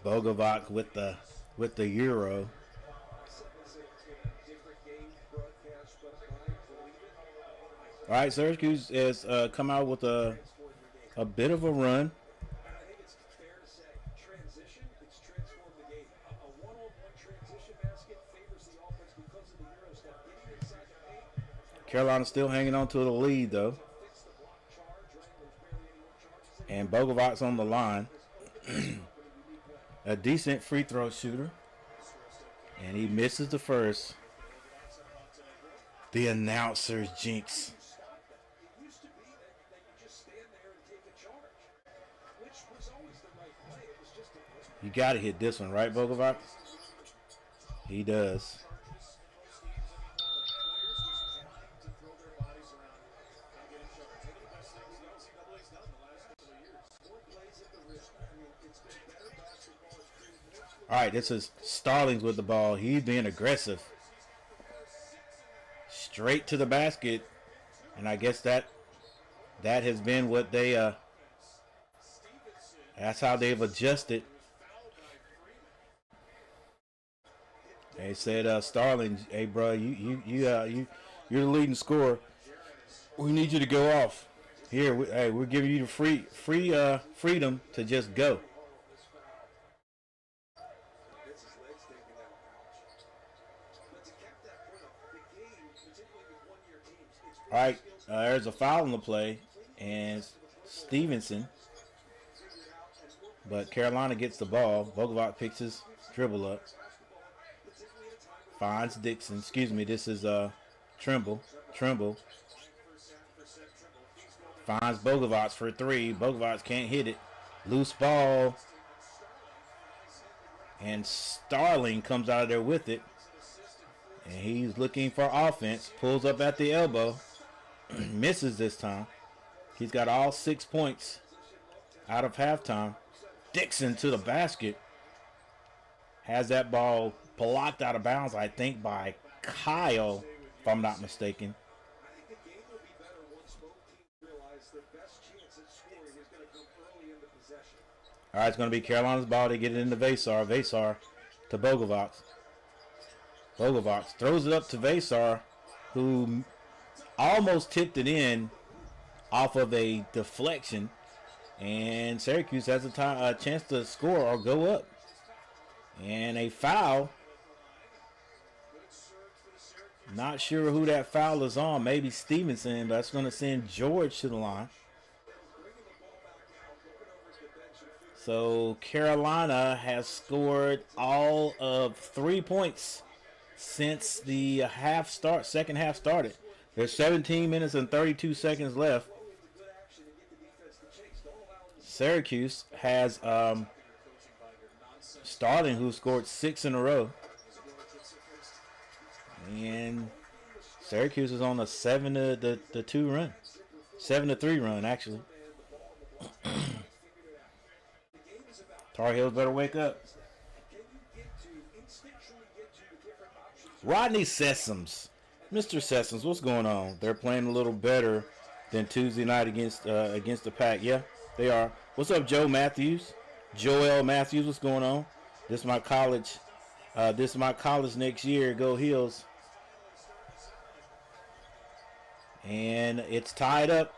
Bogovac with the Euro. All right, Syracuse has come out with a bit of a run. Carolina still hanging on to the lead though, and Bogovac's on the line. A decent free throw shooter, and he misses the first. The announcer's jinx. You got to hit this one, right, Bogovac? He does. All right, this is Stallings with the ball. He's being aggressive. Straight to the basket. And I guess that has been what they that's how they've adjusted. They said Stallings, hey bro, you're the leading scorer. We need you to go off. Here, we're giving you the freedom to just go. All right, there's a foul in the play, and Stevenson. But Carolina gets the ball. Bogovac picks his dribble up. Finds Dixon. Excuse me, this is Trimble. Finds Bogovac for three. Bogovac can't hit it. Loose ball. And Starling comes out of there with it. And he's looking for offense. Pulls up at the elbow. Misses this time. He's got all 6 points out of halftime. Dixon to the basket. Has that ball blocked out of bounds, I think, by Kyle, if I'm not mistaken. All right, it's going to be Carolina's ball. They get it into Vasar. Vasar to Bogovac. Bogovac throws it up to Vasar, who almost tipped it in off of a deflection, and Syracuse has a chance to score or go up. And a foul. Not sure who that foul is on. Maybe Stevenson, but that's going to send George to the line. So Carolina has scored all of 3 points since the second half started. There's 17 minutes and 32 seconds left. Syracuse has Starling, who scored 6 in a row. And Syracuse is on a 7-2 run. 7-3 run, actually. Tar Heels better wake up. Rodney Sessoms. Mr. Sessoms, what's going on? They're playing a little better than Tuesday night against the Pack. Yeah, they are. What's up, Joe Matthews? Joel Matthews, what's going on? This is my college. This is my college next year. Go Heels. And it's tied up.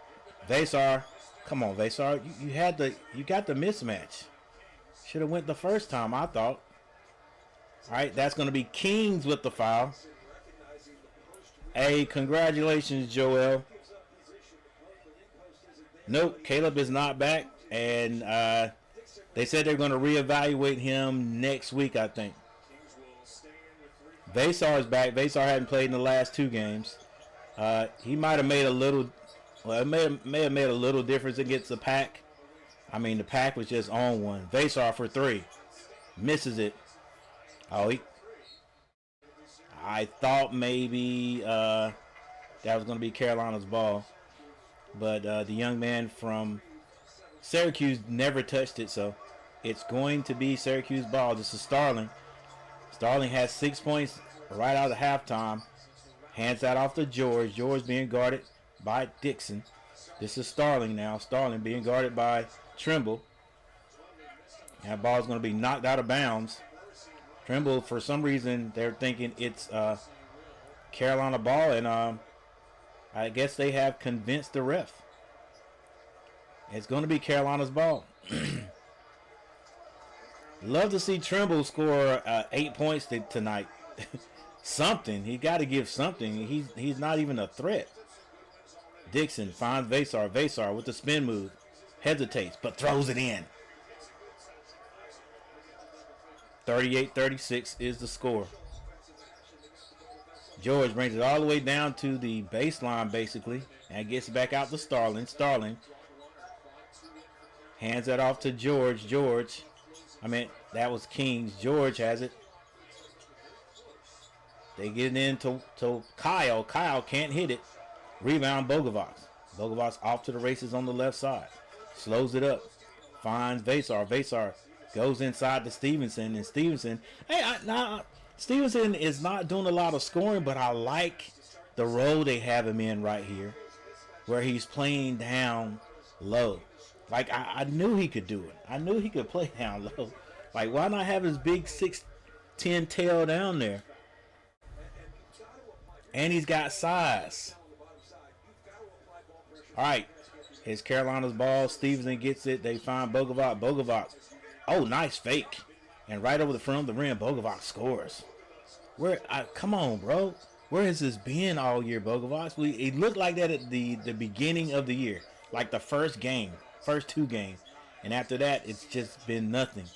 Vasar, come on, Vasar. You got the mismatch. Should have went the first time, I thought. All right, that's going to be Kings with the foul. Hey, congratulations, Joel. Nope, Caleb is not back, and they said they're going to reevaluate him next week, I think. Vasar is back. Vasar hadn't played in the last 2 games. He might have made a little. Well, it may have made a little difference against the Pack. I mean, the Pack was just on one. Vasar for 3, misses it. Oh, I thought maybe that was going to be Carolina's ball, but the young man from Syracuse never touched it, so it's going to be Syracuse ball. This is Starling. Starling has 6 points right out of halftime. Hands that off to George. George being guarded by Dixon. This is Starling now. Starling being guarded by Trimble. That ball's going to be knocked out of bounds. Trimble, for some reason, they're thinking it's Carolina ball, and I guess they have convinced the ref. It's going to be Carolina's ball. Love to see Trimble score 8 points tonight. Something. He got to give something. He's not even a threat. Dixon finds Vasar. Vasar with the spin move. Hesitates, but throws it in. 38-36 is the score. George brings it all the way down to the baseline, basically, and gets back out to Starling. Starling hands that off to George. That was Kings. George has it. They get it in to Kyle. Kyle can't hit it. Rebound, Bogovac. Bogovac off to the races on the left side. Slows it up. Finds Vasar. Vasar goes inside to Stevenson. And Stevenson, Stevenson is not doing a lot of scoring, but I like the role they have him in right here, where he's playing down low. Like, I knew he could do it. I knew he could play down low. Like, why not have his big 6'10" tail down there? And he's got size. All right. It's Carolina's ball. Stevenson gets it. They find Bogovac. Bogovac. Oh, nice fake. And right over the front of the rim, Bogovac scores. Come on, bro. Where has this been all year, Bogovac? It looked like that at the beginning of the year. Like the first two games. And after that, it's just been nothing.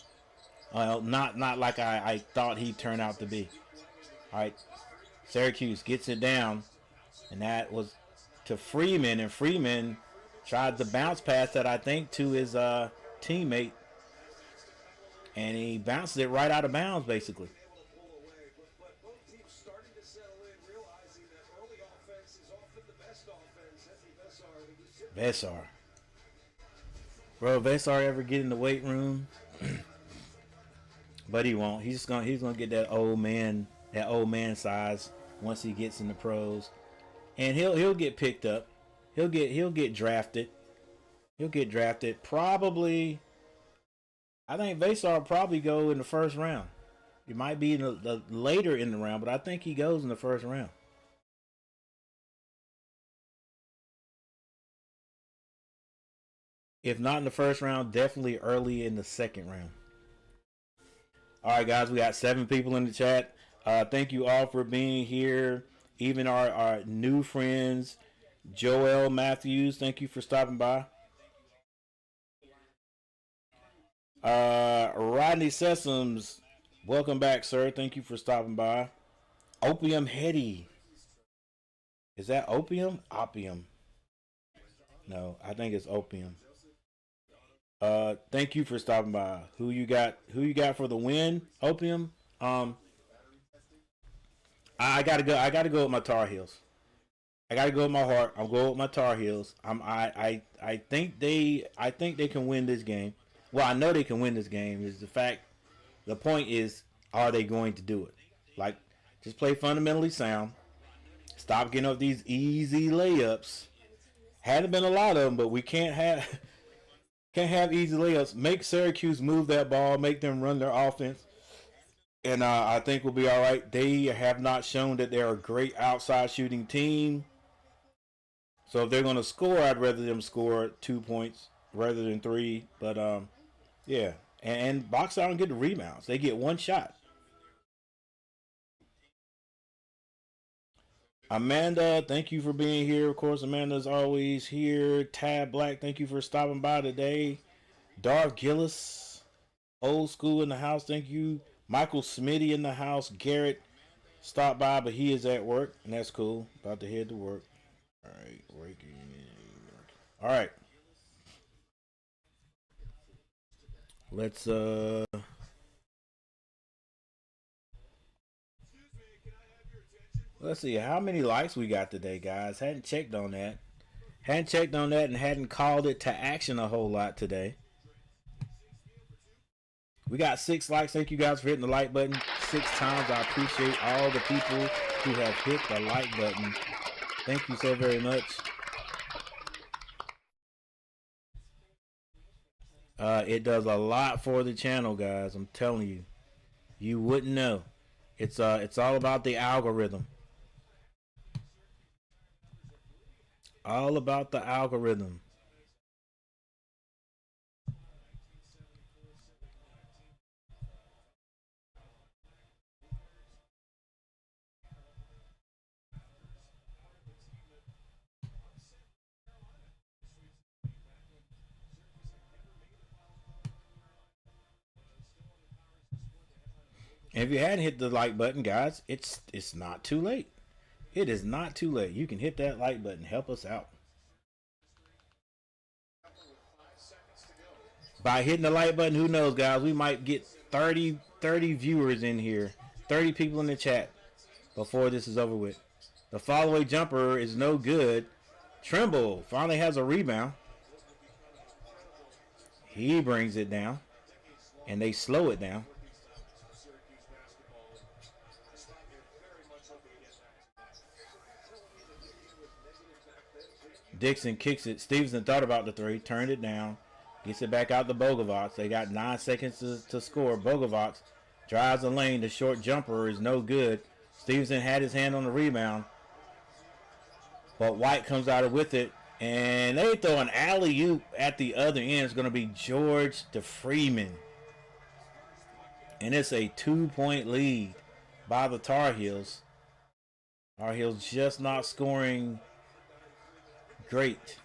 Not like I thought he'd turn out to be. All right. Syracuse gets it down. And that was to Freeman. And Freeman tried to bounce pass that, I think, to his teammate. And he bounces it right out of bounds, basically. Vasar. Bro, Vasar ever get in the weight room? But he won't. He's gonna get that old man size once he gets in the pros. And he'll get picked up. He'll get drafted. He'll get drafted. Probably, I think Vasar will probably go in the first round. He might be in the later in the round, but I think he goes in the first round. If not in the first round, definitely early in the second round. All right, guys, we got 7 people in the chat. Thank you all for being here. Even our new friends, Joel Matthews, thank you for stopping by. Rodney Sessoms, welcome back, sir. Thank you for stopping by. Opium Hetty. Is that opium? Opium. No, I think it's opium. Thank you for stopping by. Who you got for the win? Opium. I gotta go with my Tar Heels. I gotta go with my heart. I'm going with my Tar Heels. I think they can win this game. Well, I know they can win this game. The point is, are they going to do it? Like, just play fundamentally sound. Stop getting up these easy layups. Hadn't been a lot of them, but we can't have easy layups. Make Syracuse move that ball. Make them run their offense. And I think we'll be all right. They have not shown that they're a great outside shooting team. So if they're going to score, I'd rather them score 2 points rather than 3. But, yeah. And box out and get the rebounds. They get one shot. Amanda, thank you for being here. Of course, Amanda's always here. Tab Black, thank you for stopping by today. Darth Gillis, old school in the house, thank you. Michael Smitty in the house. Garrett stopped by, but he is at work, and that's cool. About to head to work. All right, working. All right. Let's see how many likes we got today, guys. Hadn't checked on that, and hadn't called it to action a whole lot today. We got 6 likes. Thank you guys for hitting the like button 6 times. I appreciate all the people who have hit the like button. Thank you so very much. It does a lot for the channel, guys. I'm telling you. You wouldn't know. It's all about the algorithm. All about the algorithm. And if you hadn't hit the like button, guys, it's not too late. It is not too late. You can hit that like button. Help us out. By hitting the like button, who knows, guys? We might get 30 viewers in here. 30 people in the chat before this is over with. The follow-away jumper is no good. Trimble finally has a rebound. He brings it down. And they slow it down. Dixon kicks it. Stevenson thought about the three. Turned it down. Gets it back out to Bogovac. They got 9 seconds to score. Bogovac drives the lane. The short jumper is no good. Stevenson had his hand on the rebound. But White comes out with it. And they throw an alley-oop at the other end. It's going to be George DeFreeman. And it's a 2-point lead by the Tar Heels. Tar Heels just not scoring great.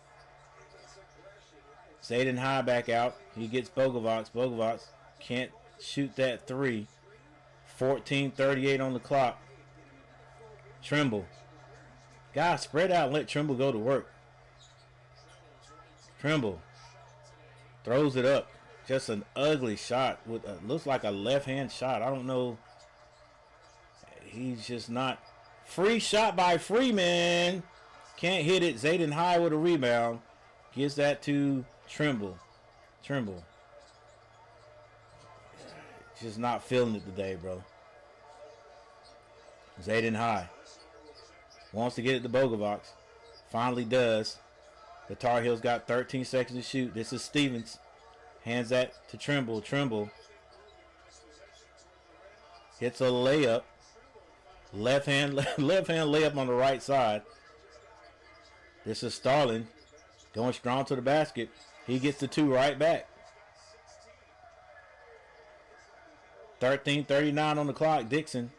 Zayden High back out. He gets Bogovac. Bogovac can't shoot that three. 14:38 on the clock. Trimble. Guys, spread out and let Trimble go to work. Trimble throws it up. Just an ugly shot. With looks like a left-hand shot. I don't know. He's just not. Free shot by Freeman. Can't hit it. Zayden High with a rebound. Gives that to Trimble. Trimble. Just not feeling it today, bro. Zayden High. Wants to get it to Bogovac. Finally does. The Tar Heels got 13 seconds to shoot. This is Stevens. Hands that to Trimble. Trimble. Hits a layup. Left hand layup on the right side. This is Starling. Going strong to the basket. He gets the two right back. 13:39 on the clock. Dixon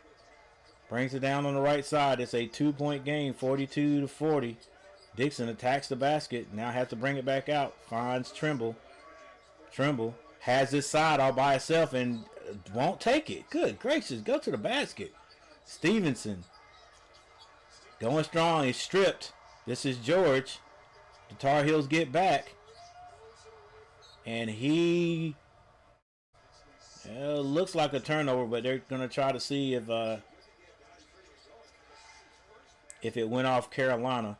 brings it down on the right side. It's a 2-point game, 42-40. Dixon attacks the basket. Now has to bring it back out. Finds Trimble. Trimble has this side all by itself and won't take it. Good gracious. Go to the basket. Stevenson. Going strong. He's stripped. This is George. The Tar Heels get back. And he looks like a turnover, but they're going to try to see if it went off Carolina.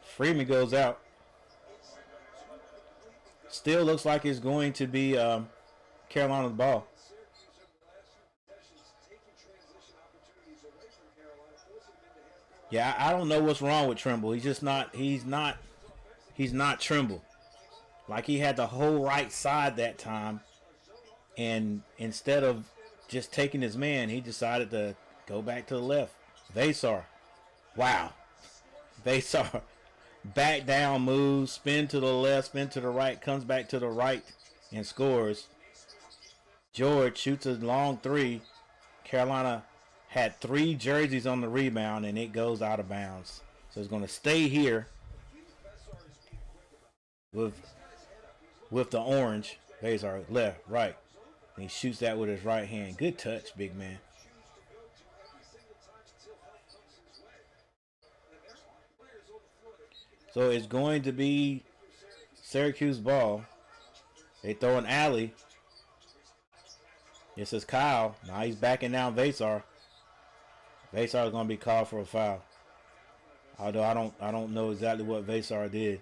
Freeman goes out. Still looks like it's going to be Carolina's ball. Yeah, I don't know what's wrong with Trimble. He's just not. He's not Trimble. Like he had the whole right side that time, and instead of just taking his man, he decided to go back to the left. Vasar. Wow. Vasar. Back down, moves, spin to the left, spin to the right, comes back to the right, and scores. George shoots a long three. Carolina had 3 jerseys on the rebound, and it goes out of bounds. So it's going to stay here with the orange. Vasar left, right. And he shoots that with his right hand. Good touch, big man. So it's going to be Syracuse ball. They throw an alley. This is Kyle. Now he's backing down Vasar. Vasar is going to be called for a foul. Although I don't know exactly what Vasar did.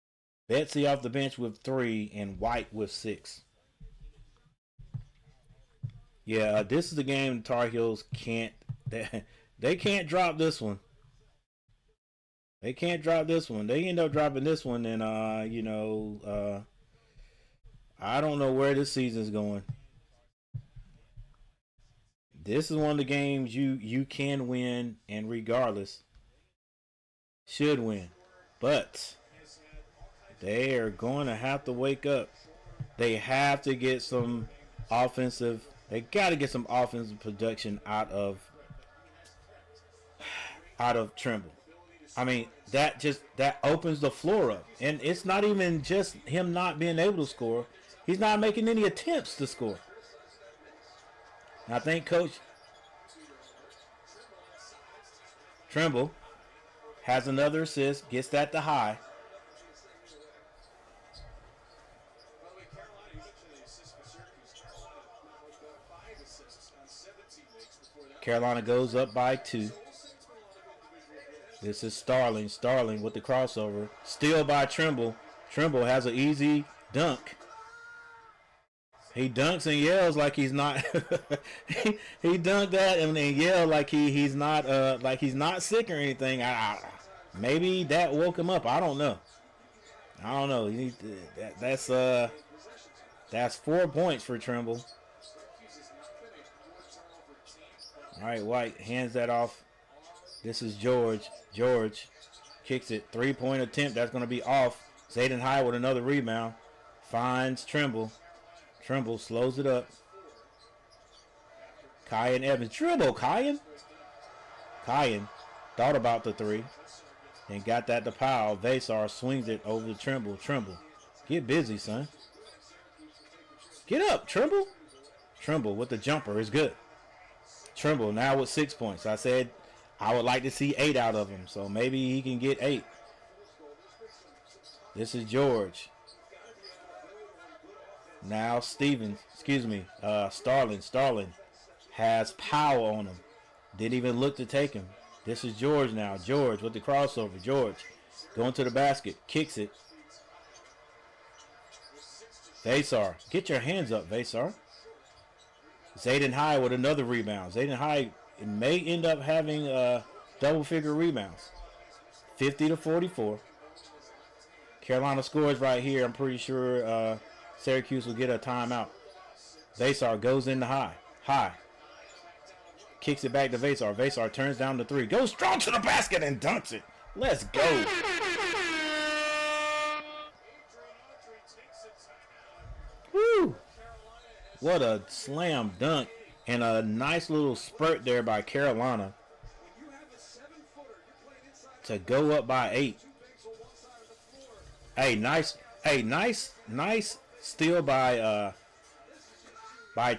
Betsy off the bench with 3 and White with 6. Yeah, this is the game the Tar Heels can't. They can't drop this one. They can't drop this one. They end up dropping this one, and I don't know where this season's going. This is one of the games you can win, and regardless, should win. But they are going to have to wake up. They have to get some offensive. They got to get some offensive production out of Trimble. I mean, that opens the floor up, and it's not even just him not being able to score. He's not making any attempts to score. And I think Coach Trimble has another assist, gets that to High. Carolina goes up by 2. This is Starling. Starling with the crossover. Steal by Trimble. Trimble has an easy dunk. He dunks and yells like he's not. he dunked that and then yelled like he's not sick or anything. Maybe that woke him up. I don't know. That's 4 points for Trimble. All right, White hands that off. This is George. George kicks it. 3-point attempt. That's going to be off. Zayden High with another rebound. Finds Trimble. Trimble slows it up. Kyan Evans. Dribble, Kyan. Kyan thought about the 3 and got that to Powell. Vasar swings it over to Trimble. Trimble, get busy, son. Get up, Trimble. Trimble with the jumper is good. Trimble now with 6 points. I said I would like to see 8 out of him, so maybe he can get 8. This is George. Now Starling has power on him. Didn't even look to take him. This is George now. George with the crossover. George going to the basket. Kicks it. Vasar. Get your hands up, Vasar. Zayden High with another rebound. Zayden High may end up having double-figure rebounds. 50-44. Carolina scores right here. I'm pretty sure Syracuse will get a timeout. Vasar goes into High. High. Kicks it back to Vasar. Vasar turns down the 3. Goes strong to the basket and dunks it. Let's go. Woo. What a slam dunk. And a nice little spurt there by Carolina to go up by 8. Nice steal by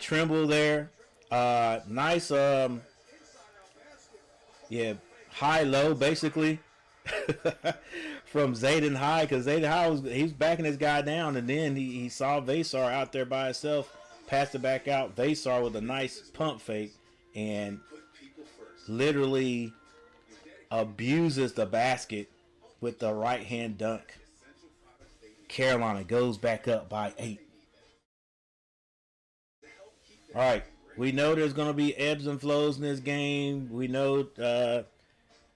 Trimble there. Nice high-low basically from Zayden High, because Zayden High he's backing his guy down, and then he saw Vasar out there by himself, passed it back out. Vasar with a nice pump fake and literally abuses the basket with the right hand dunk. Carolina goes back up by 8. All right. We know there's going to be ebbs and flows in this game. We know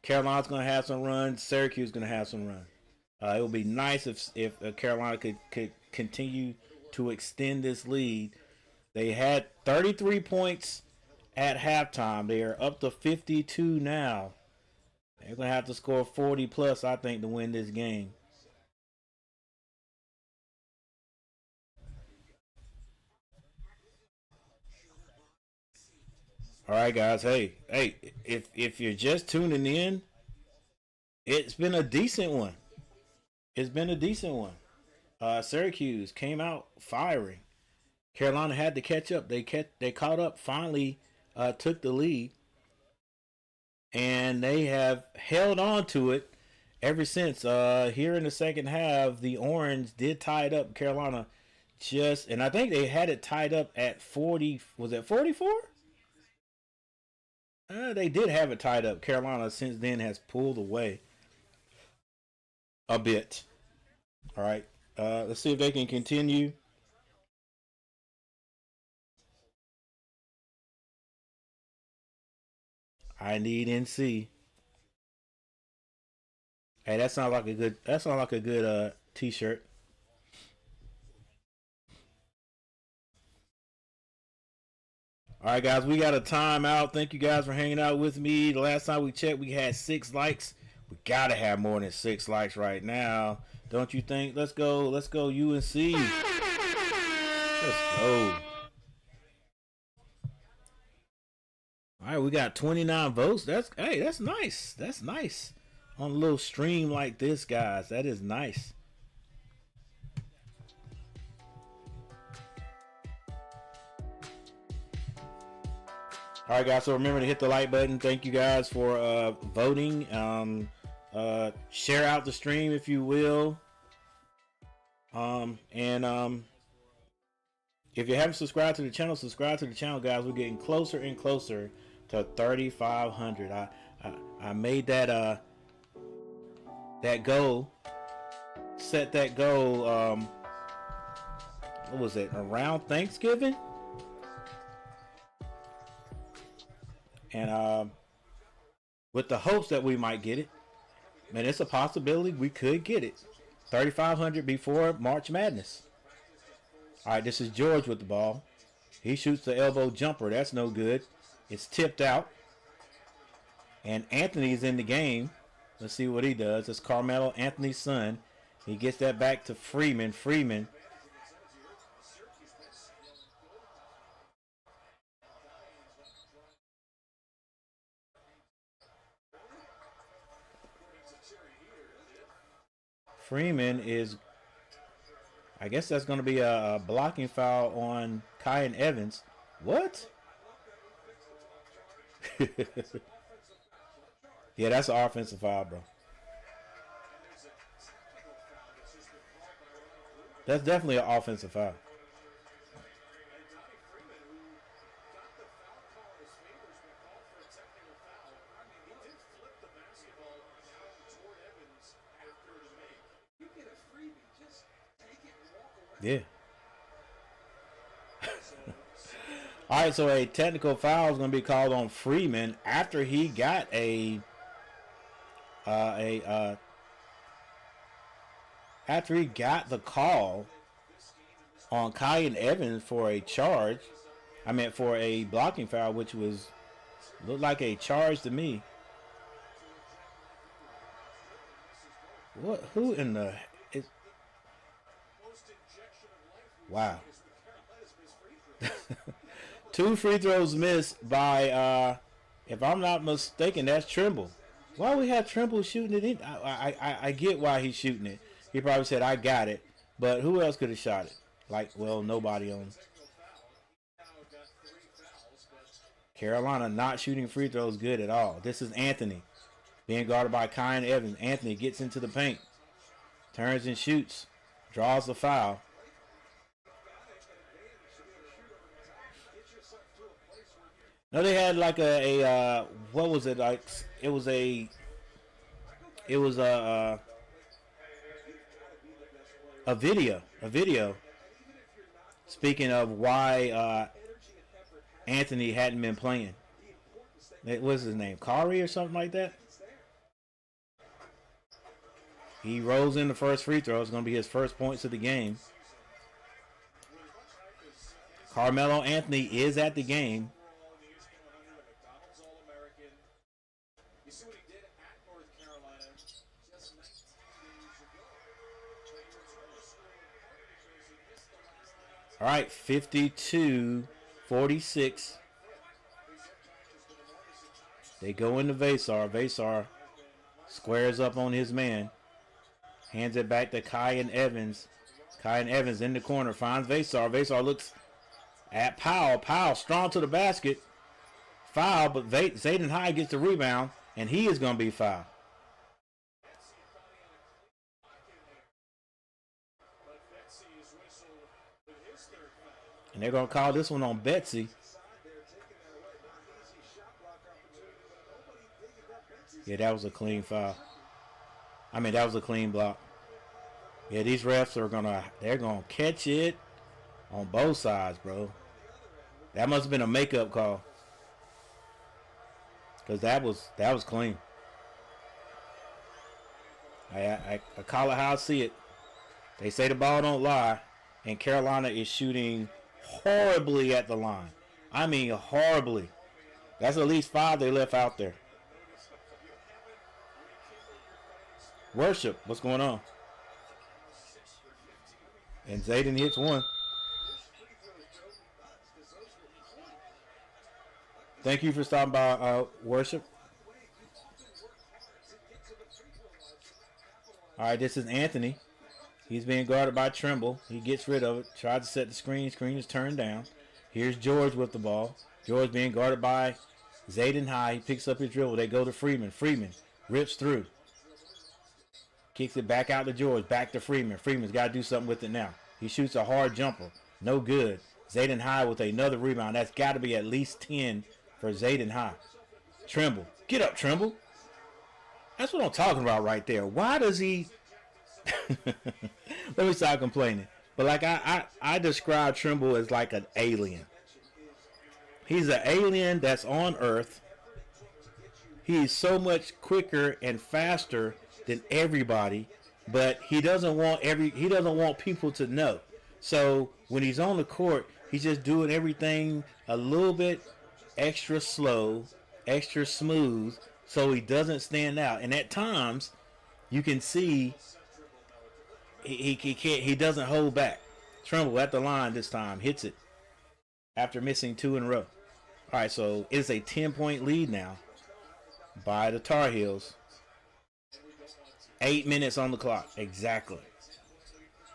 Carolina's going to have some runs. Syracuse is going to have some runs. It would be nice if Carolina could continue to extend this lead. They had 33 points at halftime. They are up to 52 now. They're going to have to score 40 plus, I think, to win this game. All right, guys. Hey, if you're just tuning in, it's been a decent one. Syracuse came out firing. Carolina had to catch up. They caught up, finally took the lead, and they have held on to it ever since. Here in the second half, the Orange did tie it up. Carolina and I think they had it tied up at 40. Was it 44? They did have it tied up. Carolina since then has pulled away a bit. All right. Let's see if they can continue. I need NC. Hey, that sounds like a good. That sounds like a good t-shirt. All right, guys, we got a timeout. Thank you guys for hanging out with me. The last time we checked, we had 6 likes. We gotta have more than 6 likes right now, don't you think? Let's go. Let's go UNC. Let's go. All right, we got 29 votes. That's nice. That's nice. On a little stream like this, guys, that is nice. All right, guys. So remember to hit the like button. Thank you guys for voting. Share out the stream if you will. If you haven't subscribed to the channel, subscribe to the channel, guys. We're getting closer and closer to 3,500. I made that that goal. Set that goal. What was it? Around Thanksgiving. And with the hopes that we might get it. Man, it's a possibility we could get it. 3,500 before March Madness. All right, this is George with the ball. He shoots the elbow jumper. That's no good. It's tipped out. And Anthony's in the game. Let's see what he does. It's Carmelo Anthony's son. He gets that back to Freeman. Freeman. Freeman is, I guess that's going to be a blocking foul on Kyan Evans. What? Yeah, that's an offensive foul, bro. That's definitely an offensive foul. Yeah. All right, so a technical foul is going to be called on Freeman after he got after he got the call on Kyan Evans for a charge. I meant for a blocking foul, which was looked like a charge to me. What? Who in the? Wow. 2 free throws missed by, if I'm not mistaken, that's Trimble. Why we have Trimble shooting it in? I get why he's shooting it. He probably said, I got it. But who else could have shot it? Like, well, nobody on. Carolina not shooting free throws good at all. This is Anthony being guarded by Kyan Evans. Anthony gets into the paint. Turns and shoots. Draws the foul. No, they had like a what was it like? It was a video. Speaking of why Anthony hadn't been playing. What was his name? Kari or something like that? He rolls in the first free throw. It's going to be his first points of the game. Carmelo Anthony is at the game. All right, 52-46. They go into Vasar. Vasar squares up on his man. Hands it back to Kyan Evans. Kyan Evans in the corner finds Vasar. Vasar looks at Powell. Powell strong to the basket. Foul, but Zayden High gets the rebound, and he is going to be fouled. And they're going to call this one on Betsy. Yeah, that was a clean foul. I mean, that was a clean block. Yeah, these refs they're gonna catch it on both sides, bro. That must have been a makeup call. Cause that was clean. I call it how I see it. They say the ball don't lie, and Carolina is shooting horribly at the line. I mean horribly. That's at least 5 they left out there. Worship, what's going on? And Zayden hits one. Thank you for stopping by, Worship. All right, this is Anthony. He's being guarded by Trimble. He gets rid of it. Tries to set the screen. Screen is turned down. Here's George with the ball. George being guarded by Zayden High. He picks up his dribble. They go to Freeman. Freeman rips through. Kicks it back out to George. Back to Freeman. Freeman's got to do something with it now. He shoots a hard jumper. No good. Zayden High with another rebound. That's got to be at least 10 for Zayden High. Trimble. Get up, Trimble. That's what I'm talking about right there. Why does he... Let me stop complaining. But like I describe Trimble as like an alien. He's an alien that's on Earth. He's so much quicker and faster than everybody, but he doesn't want people to know. So when he's on the court, he's just doing everything a little bit extra slow, extra smooth, so he doesn't stand out. And at times, you can see he doesn't hold back. Trimble at the line this time, hits it after missing 2 in a row. All right, so it's a 10-point lead now by the Tar Heels. 8 minutes on the clock, exactly.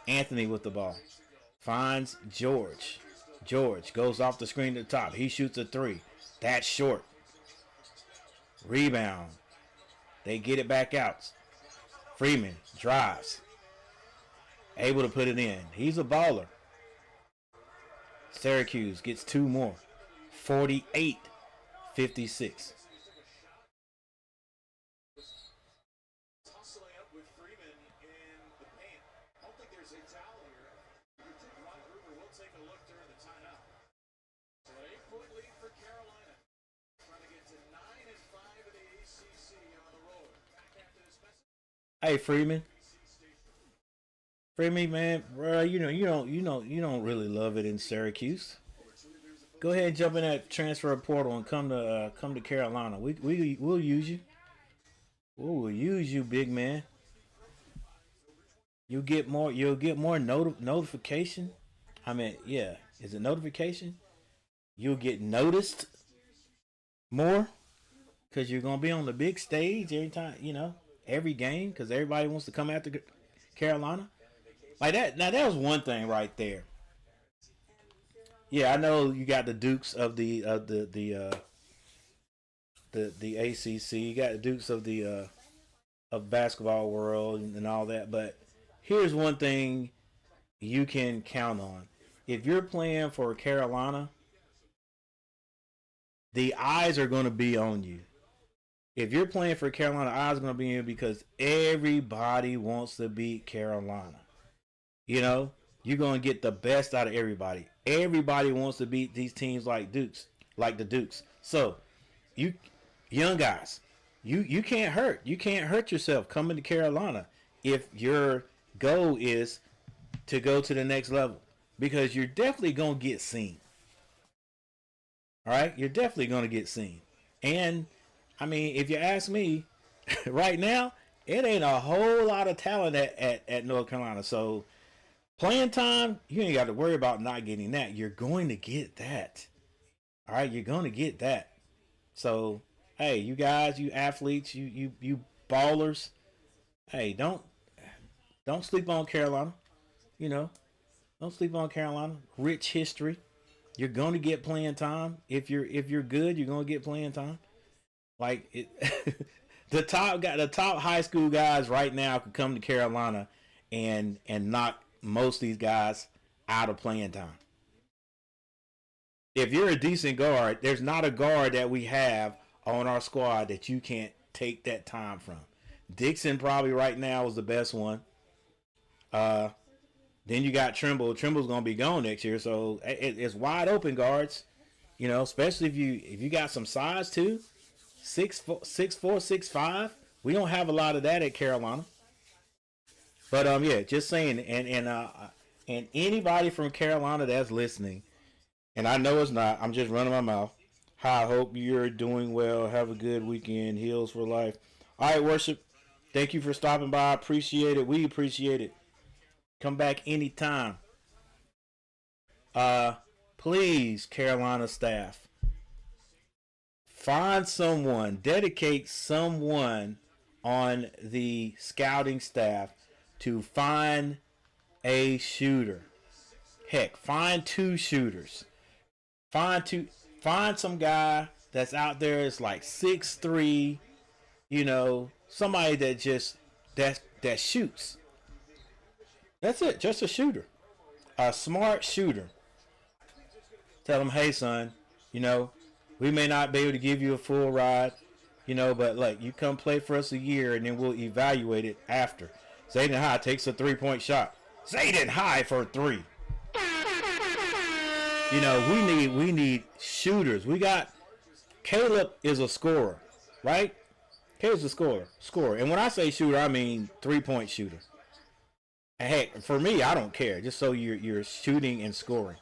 Anthony with the ball. Finds George. George goes off the screen to the top. He shoots a 3. That's short. Rebound. They get it back out. Freeman drives. Able to put it in. He's a baller. Syracuse gets 2 more. 48-56. Hey, Freeman. Freeman, man, bro, you don't really love it in Syracuse. Go ahead and jump in that transfer portal and come to Carolina. We'll use you. We'll use you, big man. You'll get more notification. I mean, yeah, is it notification? You'll get noticed more because you're gonna be on the big stage every time, every game, because everybody wants to come after Carolina. Like that. Now that was one thing right there. Yeah, I know you got the Dukes of the ACC. You got the Dukes of the of basketball world and all that. But here's one thing you can count on: if you're playing for Carolina, the eyes are going to be on you. If you're playing for Carolina, eyes are going to be on you because everybody wants to beat Carolina. You're going to get the best out of everybody. Everybody wants to beat these teams like the Dukes. So, you young guys, you can't hurt. You can't hurt yourself coming to Carolina if your goal is to go to the next level, because you're definitely going to get seen. All right? You're definitely going to get seen. And I mean, if you ask me, right now, it ain't a whole lot of talent at North Carolina. So, playing time, you ain't got to worry about not getting that. You're going to get that. All right? You're going to get that. So, hey, you guys, you athletes, you ballers, hey, don't sleep on Carolina. Don't sleep on Carolina. Rich history. You're going to get playing time. If you're good, you're going to get playing time. Like it, the top high school guys right now could come to Carolina and knock most of these guys out of playing time. If you're a decent guard, there's not a guard that we have on our squad that you can't take that time from. Dixon probably right now is the best one. Then you got Trimble. Trimble's gonna be gone next year, so it's wide open guards. You know, especially if you got some size too, 6'4", 6'5". We don't have a lot of that at Carolina. But yeah, just saying, and anybody from Carolina that's listening, and I know it's not. I'm just running my mouth. Hi, I hope you're doing well. Have a good weekend. Heals for life. All right, worship. Thank you for stopping by. Appreciate it. We appreciate it. Come back anytime. Please, Carolina staff, find someone, dedicate someone on the scouting staff to find a shooter. Heck, find 2 shooters. Find some guy that's out there that's like 6'3", you know, somebody that shoots. That's it, just a shooter. A smart shooter. Tell them, hey son, you know, we may not be able to give you a full ride, you know, but like you come play for us a year and then we'll evaluate it after. Zayden High takes a 3-point shot. Zayden High for 3. You know, we need shooters. We got Caleb is a scorer, right? Caleb's a scorer. And when I say shooter, I mean 3-point shooter. And heck, for me, I don't care. Just so you're shooting and scoring.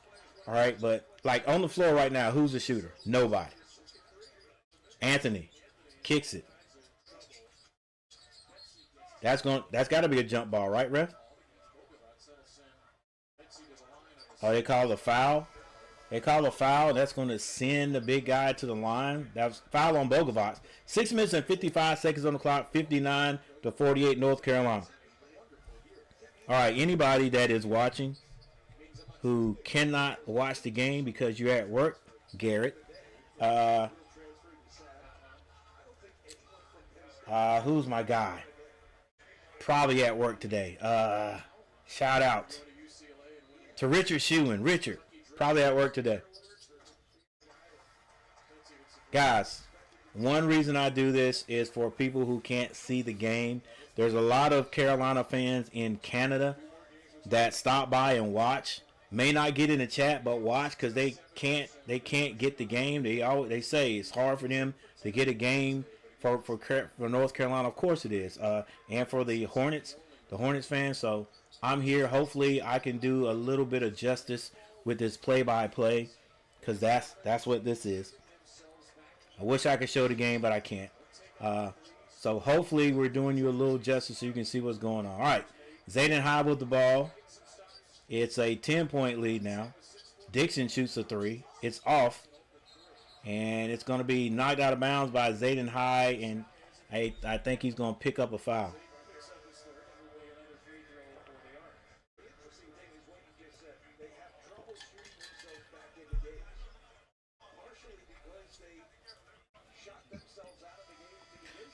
All right, but like on the floor right now, who's a shooter? Nobody. Anthony kicks it. That's got to be a jump ball, right, ref? Oh, they call a foul. They call a foul. That's going to send the big guy to the line. That was foul on Bogovac. 6 minutes and 55 seconds on the clock. 59-48 North Carolina. All right, anybody that is watching who cannot watch the game because you're at work, Garrett. Who's my guy? Probably at work today. Shout out to Richard Schumann. Richard, probably at work today. Guys, one reason I do this is for people who can't see the game. There's a lot of Carolina fans in Canada that stop by and watch. May not get in the chat, but watch because they can't get the game. They say it's hard for them to get a game for North Carolina. Of course it is, and for the Hornets fans. So I'm here. Hopefully I can do a little bit of justice with this play-by-play because that's what this is. I wish I could show the game, but I can't. So hopefully we're doing you a little justice so you can see what's going on. All right, Zayden High with the ball. It's a 10-point lead now. Dixon shoots a 3. It's off. And it's going to be knocked out of bounds by Zayden High, and I think he's going to pick up a foul.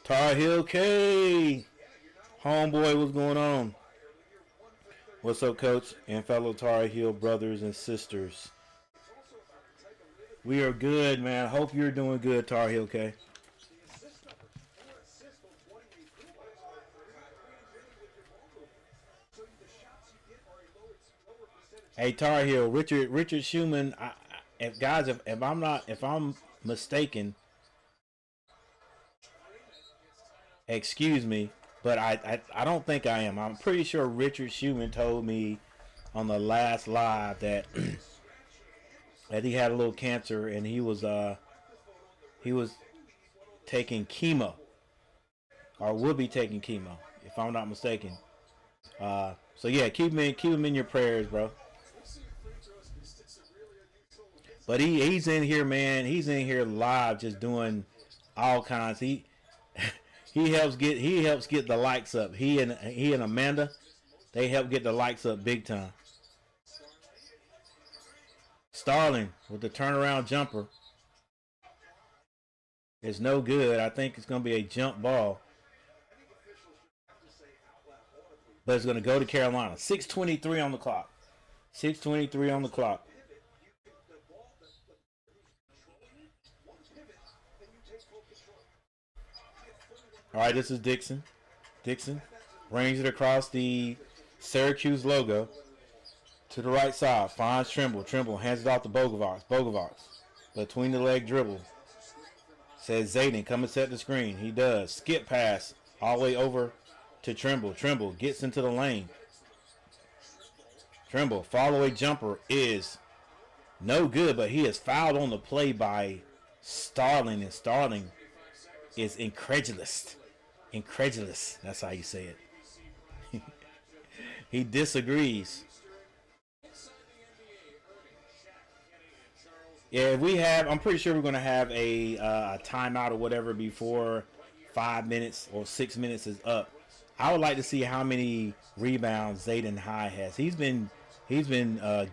Tar Heel K. Homeboy, what's going on? What's up, coach and fellow Tar Heel brothers and sisters? We are good, man. Hope you're doing good, Tar Heel K. Hey, Tar Heel, Richard Schumann. If I'm mistaken, excuse me, but I don't think I am. I'm pretty sure Richard Schumann told me on the last live that that he had a little cancer and he was taking chemo, or would be taking chemo, if I'm not mistaken. So yeah, keep him in your prayers, bro. But he's in here, man. He's in here live, just doing all kinds. He helps get the likes up. He and Amanda, they help get the likes up big time. Starling with the turnaround jumper is no good. I think it's going to be a jump ball, but it's going to go to Carolina. 6:23 on the clock. 6:23 on the clock. All right, this is Dixon. Dixon brings it across the Syracuse logo to the right side. Finds Trimble. Trimble hands it off to Bogovac. Bogovac between the leg dribble. Says Zayden, come and set the screen. He does. Skip pass all the way over to Trimble. Trimble gets into the lane. Trimble, follow away jumper is no good, but he is fouled on the play by Starling, and Starling is incredulous. Incredulous, that's how you say it. He disagrees. Yeah, I'm pretty sure we're going to have a timeout or whatever before 5 minutes or 6 minutes is up. I would like to see how many rebounds Zayden High has. He's been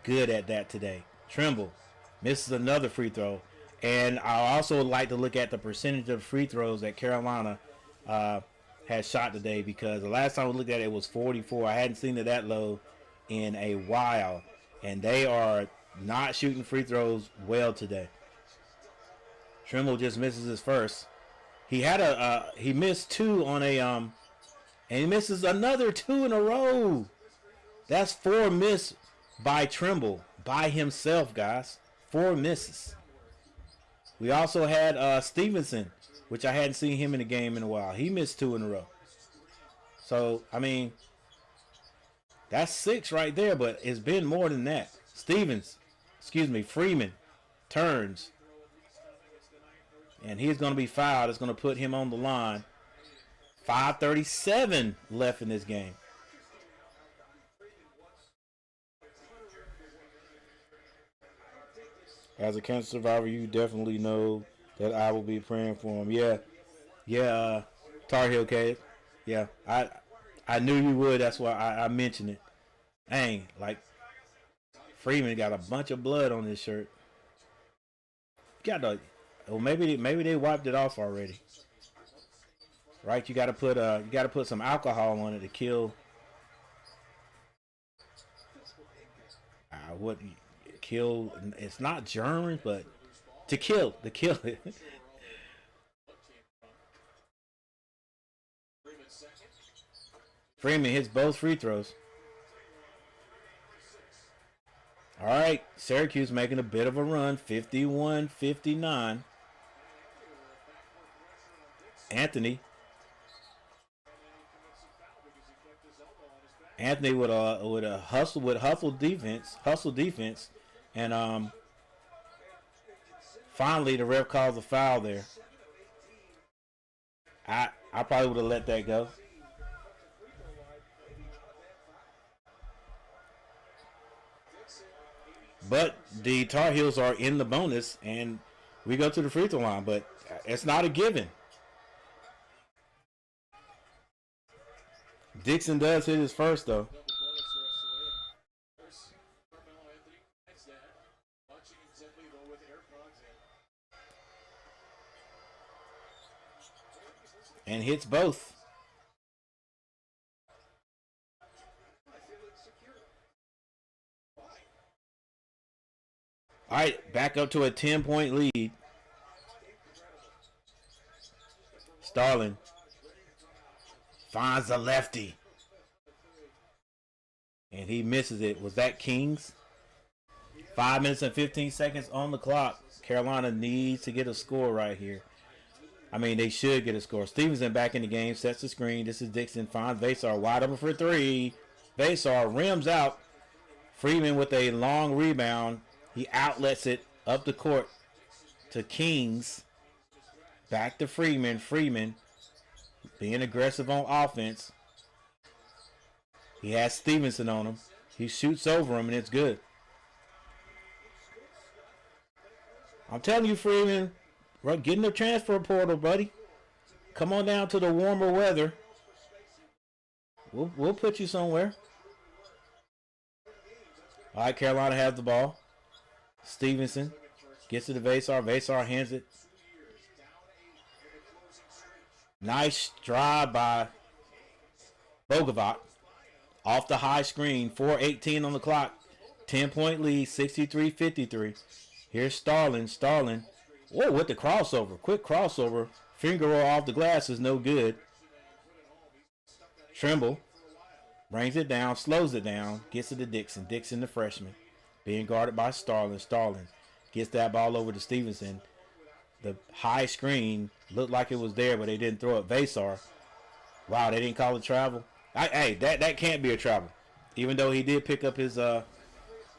good at that today. Trimble misses another free throw. And I also would like to look at the percentage of free throws that Carolina has shot today, because the last time we looked at it was 44. I hadn't seen it that low in a while. And they are not shooting free throws well today. Trimble just misses his first. He had he missed two on a and he misses another two in a row. That's 4 misses by Trimble by himself, guys. 4 misses. We also had Stevenson, which I hadn't seen him in a game in a while. He missed 2 in a row. So, I mean, that's 6 right there, but it's been more than that. Freeman turns. And he's going to be fouled. It's going to put him on the line. 5:37 left in this game. As a cancer survivor, you definitely know that I will be praying for him. Yeah, Tar Heel kid. Yeah, I knew you would. That's why I mentioned it. Dang, like Freeman got a bunch of blood on his shirt. Maybe they wiped it off already. Right, you got to put some alcohol on it to kill. Kill? It's not germs, but to kill it. Freeman hits both free throws. All right, Syracuse making a bit of a run, 51-59. Anthony with a hustle defense, and finally the ref calls a foul there. I probably would have let that go. But the Tar Heels are in the bonus, and we go to the free throw line, but it's not a given. Dixon does hit his first, though. And hits both. All right, back up to a 10-point lead. Starling finds a lefty. And he misses it. Was that Kings? 5 minutes and 15 seconds on the clock. Carolina needs to get a score right here. I mean, they should get a score. Stevenson back in the game, sets the screen. This is Dixon, finds Vasar wide open for 3. Vasar rims out. Freeman with a long rebound. He outlets it up the court to Kings. Back to Freeman. Freeman being aggressive on offense. He has Stevenson on him. He shoots over him, and it's good. I'm telling you, Freeman, get in the transfer portal, buddy. Come on down to the warmer weather. We'll put you somewhere. All right, Carolina has the ball. Stevenson gets to the Vasar. Vasar hands it. Nice drive by Bogovac. Off the high screen. 4:18 on the clock. 10-point lead. 63-53. Here's Starling. Starling. Whoa, with the crossover. Quick crossover. Finger roll off the glass is no good. Trimble brings it down, slows it down, gets it to Dixon. Dixon, the freshman, being guarded by Starlin. Starlin gets that ball over to Stevenson. The high screen looked like it was there, but they didn't throw it. Vasar. Wow, they didn't call it travel. Hey, that can't be a travel. Even though he did pick up his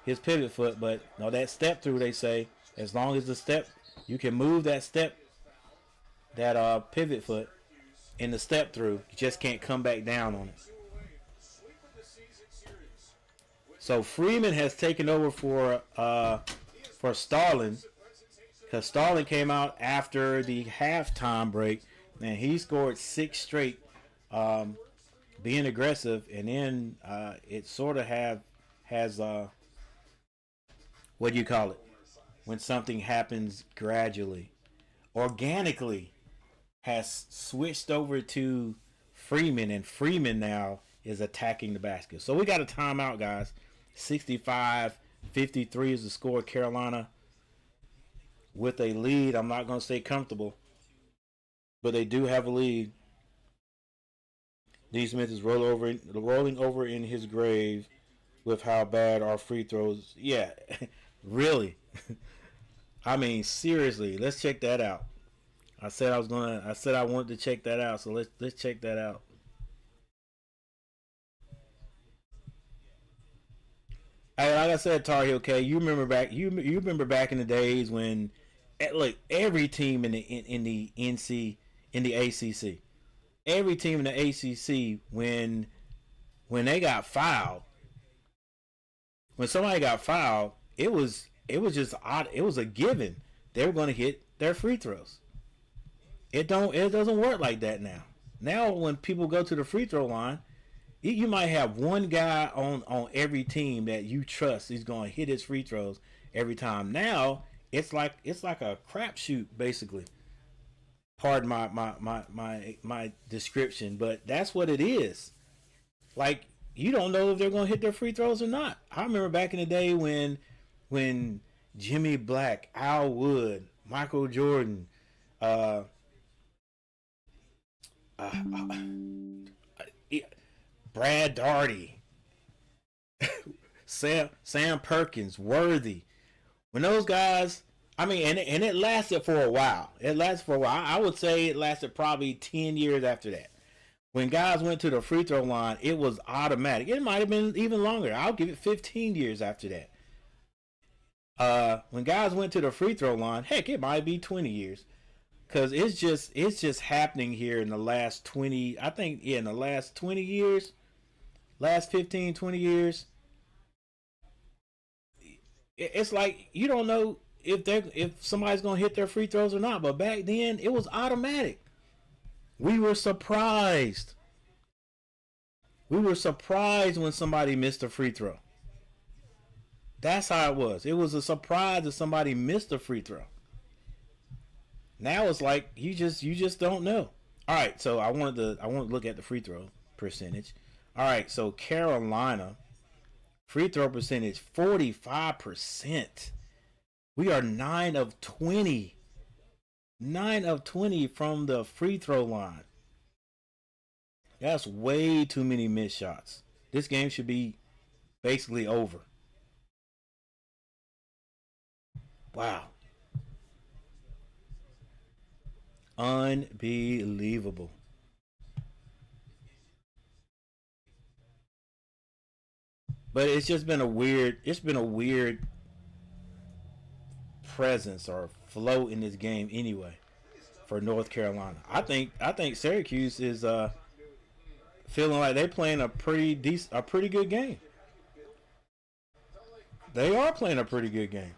pivot foot, but no, that step through, they say, as long as the step, you can move that step, that pivot foot in the step through, you just can't come back down on it. So Freeman has taken over for Starlin, because Starlin came out after the halftime break, and he scored 6 straight, being aggressive, and then it sort of has what do you call it? When something happens gradually, organically, has switched over to Freeman, and Freeman now is attacking the basket. So we got a timeout, guys. 65-53 is the score. Carolina with a lead. I'm not going to say comfortable, but they do have a lead. D. Smith is rolling over in his grave with how bad our free throws. Yeah, really. I mean, seriously, let's check that out. I said I wanted to check that out, so let's check that out. Hey, like I said, Tar Heel K, you remember back in the days when, look, every team in the ACC, every team in the ACC, when they got fouled, when somebody got fouled, it was just odd. It was a given they were going to hit their free throws. It doesn't work like that now. Now when people go to the free throw line, you might have one guy on every team that you trust is going to hit his free throws every time. Now it's like a crapshoot, basically. Pardon my description, but that's what it is. Like, you don't know if they're going to hit their free throws or not. I remember back in the day when Jimmy Black, Al Wood, Michael Jordan, Brad Daugherty, Sam Perkins, Worthy. When those guys, I mean, and it lasted for a while. I would say it lasted probably 10 years after that. When guys went to the free throw line, it was automatic. It might have been even longer. I'll give it 15 years after that. When guys went to the free throw line, heck, it might be 20 years. Because it's just happening here in the last 20, I think, yeah, in the last 20 years, last 15, 20 years. It's like you don't know if somebody's going to hit their free throws or not. But back then, it was automatic. We were surprised. We were surprised when somebody missed a free throw. That's how it was. It was a surprise if somebody missed a free throw. Now it's like you just don't know. All right, so I want to look at the free throw percentage. All right, so Carolina free throw percentage 45%. We are 9 of 20. 9 of 20 from the free throw line. That's way too many missed shots. This game should be basically over. Wow. Unbelievable. But it's just been a weird presence or flow in this game anyway for North Carolina. I think Syracuse is feeling like they're playing a pretty good game. They are playing a pretty good game.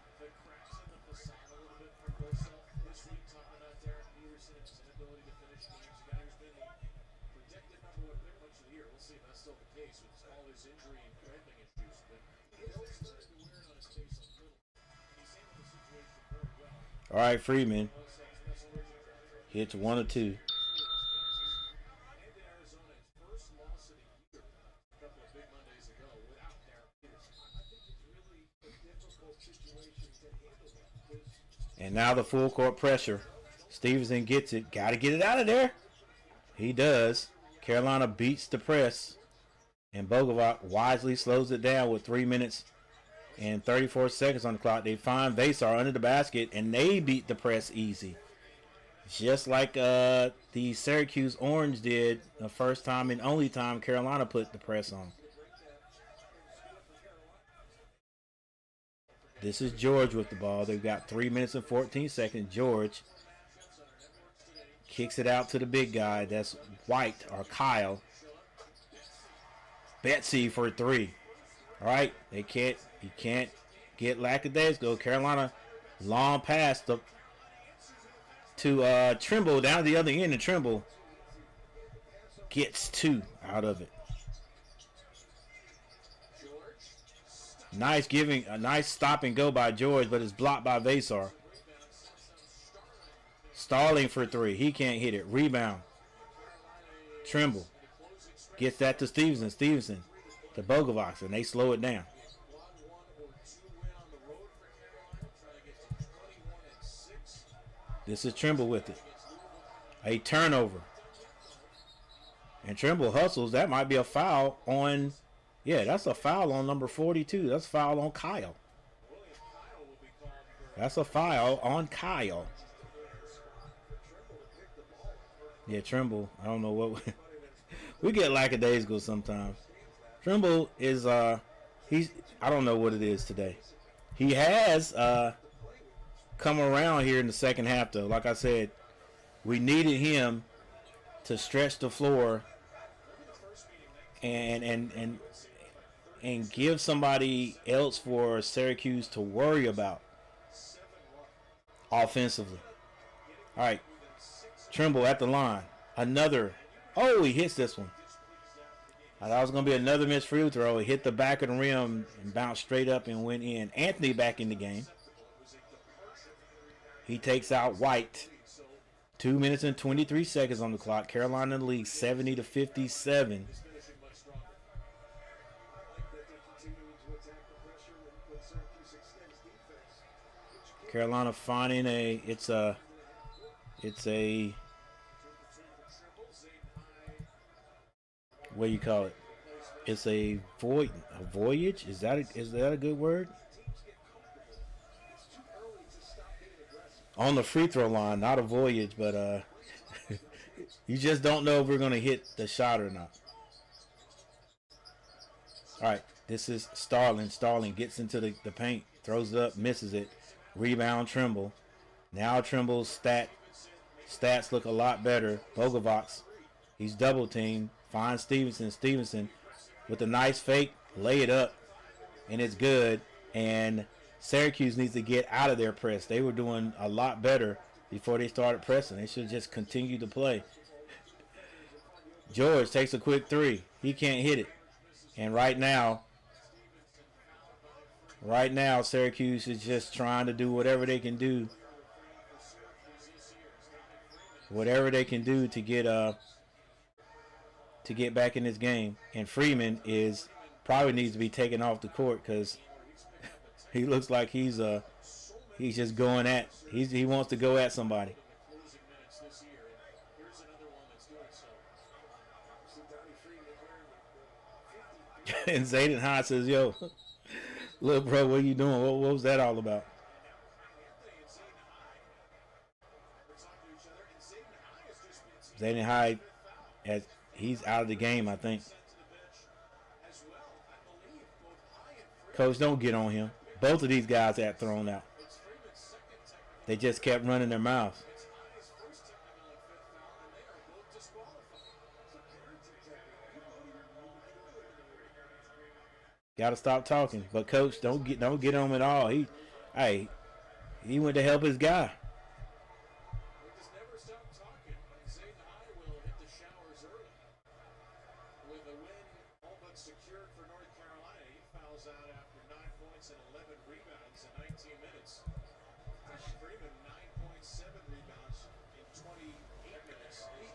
All right, Freeman hits 1 or 2. And now the full court pressure. Stevenson gets it. Got to get it out of there. He does. Carolina beats the press. And Bogovac wisely slows it down with 3 minutes and 34 seconds on the clock. They find Vasar under the basket, and they beat the press easy. Just like the Syracuse Orange did the first time and only time Carolina put the press on. This is George with the ball. They've got 3 minutes and 14 seconds. George kicks it out to the big guy. That's White or Kyle. Betsy for 3. All right, he can't get lackadaisical. Carolina long pass to Trimble down the other end, and Trimble gets 2 out of it. A nice stop and go by George, but it's blocked by Vasar. Stalling for 3. He can't hit it. Rebound. Trimble gets that to Stevenson. Stevenson to Bogovac, and they slow it down. This is Trimble with it. A turnover. And Trimble hustles. That might be a foul on... Yeah, that's a foul on number 42. That's a foul on Kyle. That's a foul on Kyle. Yeah, Trimble. I don't know what... we get lackadaisical sometimes. Trimble is... he's... I don't know what it is today. He has... come around here in the second half, though. Like I said, we needed him to stretch the floor and give somebody else for Syracuse to worry about offensively. All right, Trimble at the line. Another. Oh, he hits this one. I thought it was going to be another missed free throw. He hit the back of the rim and bounced straight up and went in. Anthony back in the game. He takes out White. 2 minutes and 23 seconds on the clock. Carolina in the lead, 70-57. Carolina finding it's a what do you call it? It's a voyage. Is that a good word? On the free throw line, not a voyage, but you just don't know if we're going to hit the shot or not. All right, this is Starling. Starling gets into the paint, throws it up, misses it. Rebound, Trimble. Now Trimble's stats look a lot better. Bogovac, he's double teamed. Finds Stevenson. Stevenson with a nice fake, lay it up, and it's good. And Syracuse needs to get out of their press. They were doing a lot better before they started pressing. They should just continue to play. George takes a quick 3. He can't hit it. And right now, Syracuse is just trying to do whatever they can do. Whatever they can do to get back in this game. And Freeman probably needs to be taken off the court because he looks like he's just going at. He wants to go at somebody. And Zayden High says, "Yo, little bro, what are you doing? What was that all about?" Zayden High, he's out of the game, I think. Coach, don't get on him. Both of these guys got thrown out. They just kept running their mouths. Got to stop talking. But coach, don't get on him at all. He went to help his guy.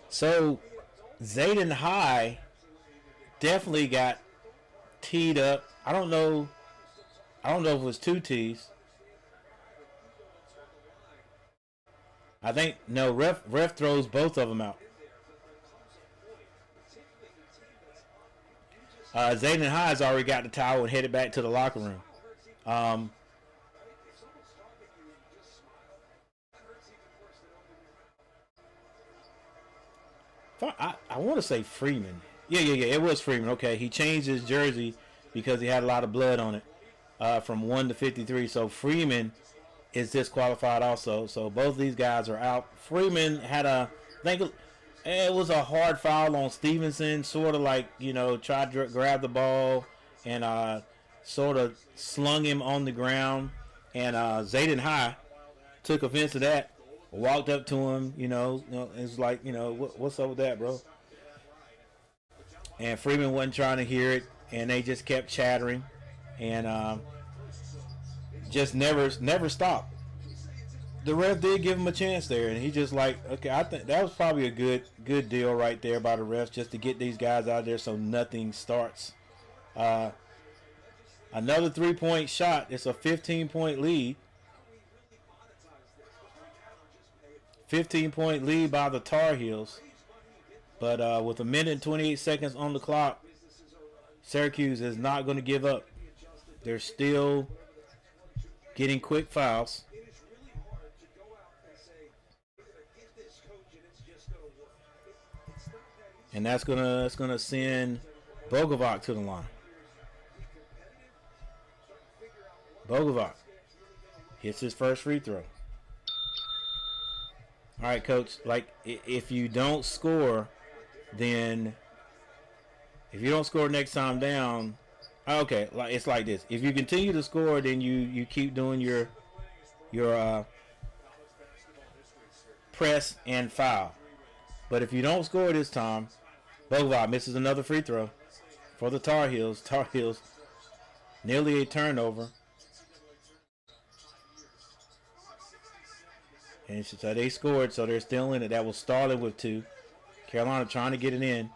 So Zayden High definitely got teed up. I don't know if it was 2 tees. I think no, ref throws both of them out. Zayden High's already got the towel and headed back to the locker room. I want to say Freeman. Yeah. It was Freeman. Okay, he changed his jersey because he had a lot of blood on it from 1 to 53. So Freeman is disqualified also. So both these guys are out. Freeman had I think it was a hard foul on Stevenson, sort of like, tried to grab the ball and sort of slung him on the ground. And Zayden High took offense to that. Walked up to him, it's like, what's up with that, bro? And Freeman wasn't trying to hear it, and they just kept chattering, and just never stopped. The ref did give him a chance there, and he just like, okay, I think that was probably a good deal right there by the refs, just to get these guys out there so nothing starts. Another 3-point shot. It's a 15-point lead. 15-point lead by the Tar Heels. But with 1 minute and 28 seconds on the clock, Syracuse is not going to give up. They're still getting quick fouls. And that's gonna send Bogovac to the line. Bogovac hits his first free throw. All right, Coach, like, if you don't score, then if you don't score next time down, okay, like, it's like this. If you continue to score, then you keep doing your press and foul. But if you don't score this time, Bogovac misses another free throw for the Tar Heels. Tar Heels nearly a turnover. And so they scored, so they're still in it. That was Starling with 2. Carolina trying to get it in.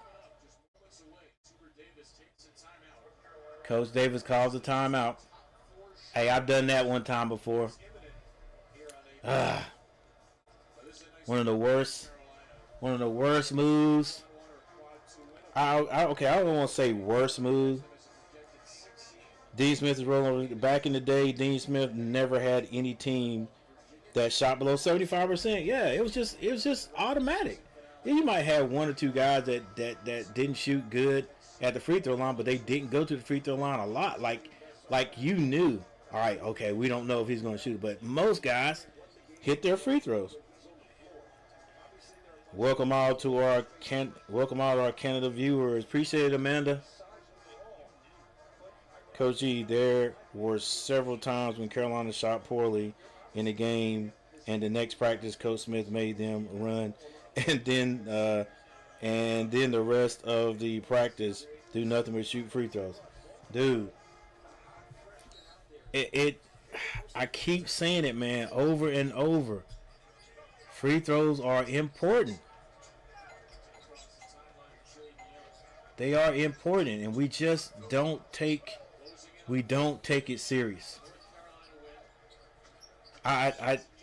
Coach Davis calls a timeout. Hey, I've done that one time before. One of the worst moves. I don't want to say worst move. Dean Smith is rolling. Back in the day, Dean Smith never had any team that shot below 75%. Yeah, it was just automatic. You might have 1 or 2 guys that didn't shoot good at the free throw line, but they didn't go to the free throw line a lot. Like you knew, all right, okay, we don't know if he's going to shoot, but most guys hit their free throws. Welcome all to our Canada viewers. Appreciate it, Amanda. Coach G, there were several times when Carolina shot poorly in the game, and the next practice, Coach Smith made them run, and then the rest of the practice do nothing but shoot free throws. Dude, I keep saying it, man, over and over. Free throws are important. They are important, and we just don't take it serious.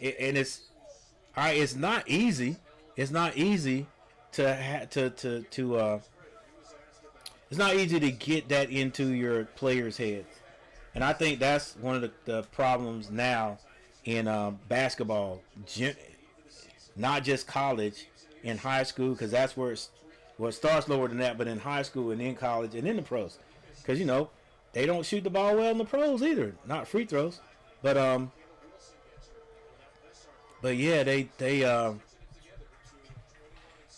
It's not easy. It's not easy it's not easy to get that into your players' heads, and I think that's one of the problems now in basketball, not just college, in high school, because that's where it starts lower than that, but in high school and in college and in the pros, because they don't shoot the ball well in the pros either, not free throws, but yeah, they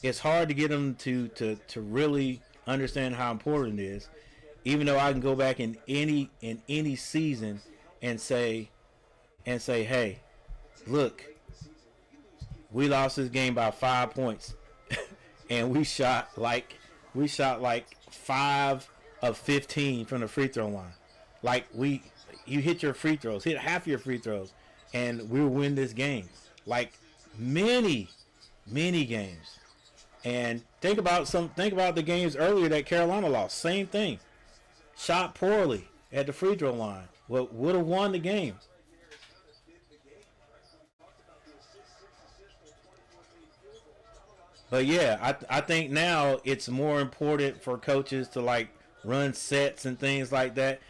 it's hard to get them to really understand how important it is. Even though I can go back in any season and say, hey, look, we lost this game by 5 points, and we shot like 5 of 15 from the free throw line. Like, you hit your free throws, hit half your free throws, and we'll win this game. Like many games. And think about the games earlier that Carolina lost. Same thing. Shot poorly at the free throw line. Would have won the game. But yeah, I think now it's more important for coaches to like run sets and things like that.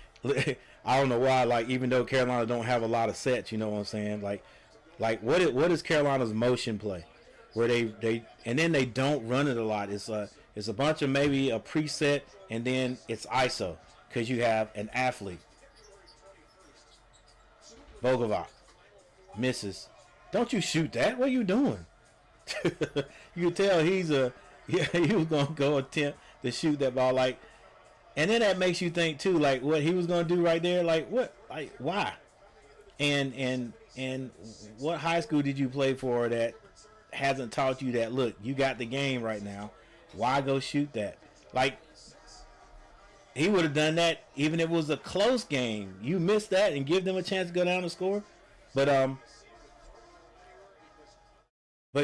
I don't know why. Like, even though Carolina don't have a lot of sets, you know what I'm saying? Like what is Carolina's motion play, where they and then they don't run it a lot. It's a bunch of maybe a preset, and then it's ISO because you have an athlete. Bogovac misses. Don't you shoot that? What are you doing? You can tell he was gonna go attempt to shoot that ball, like, and then that makes you think too, like what he was gonna do right there, like what, like why, and what high school did you play for that hasn't taught you that? Look, you got the game right now. Why go shoot that? Like, he would have done that even if it was a close game. You missed that and give them a chance to go down and score, but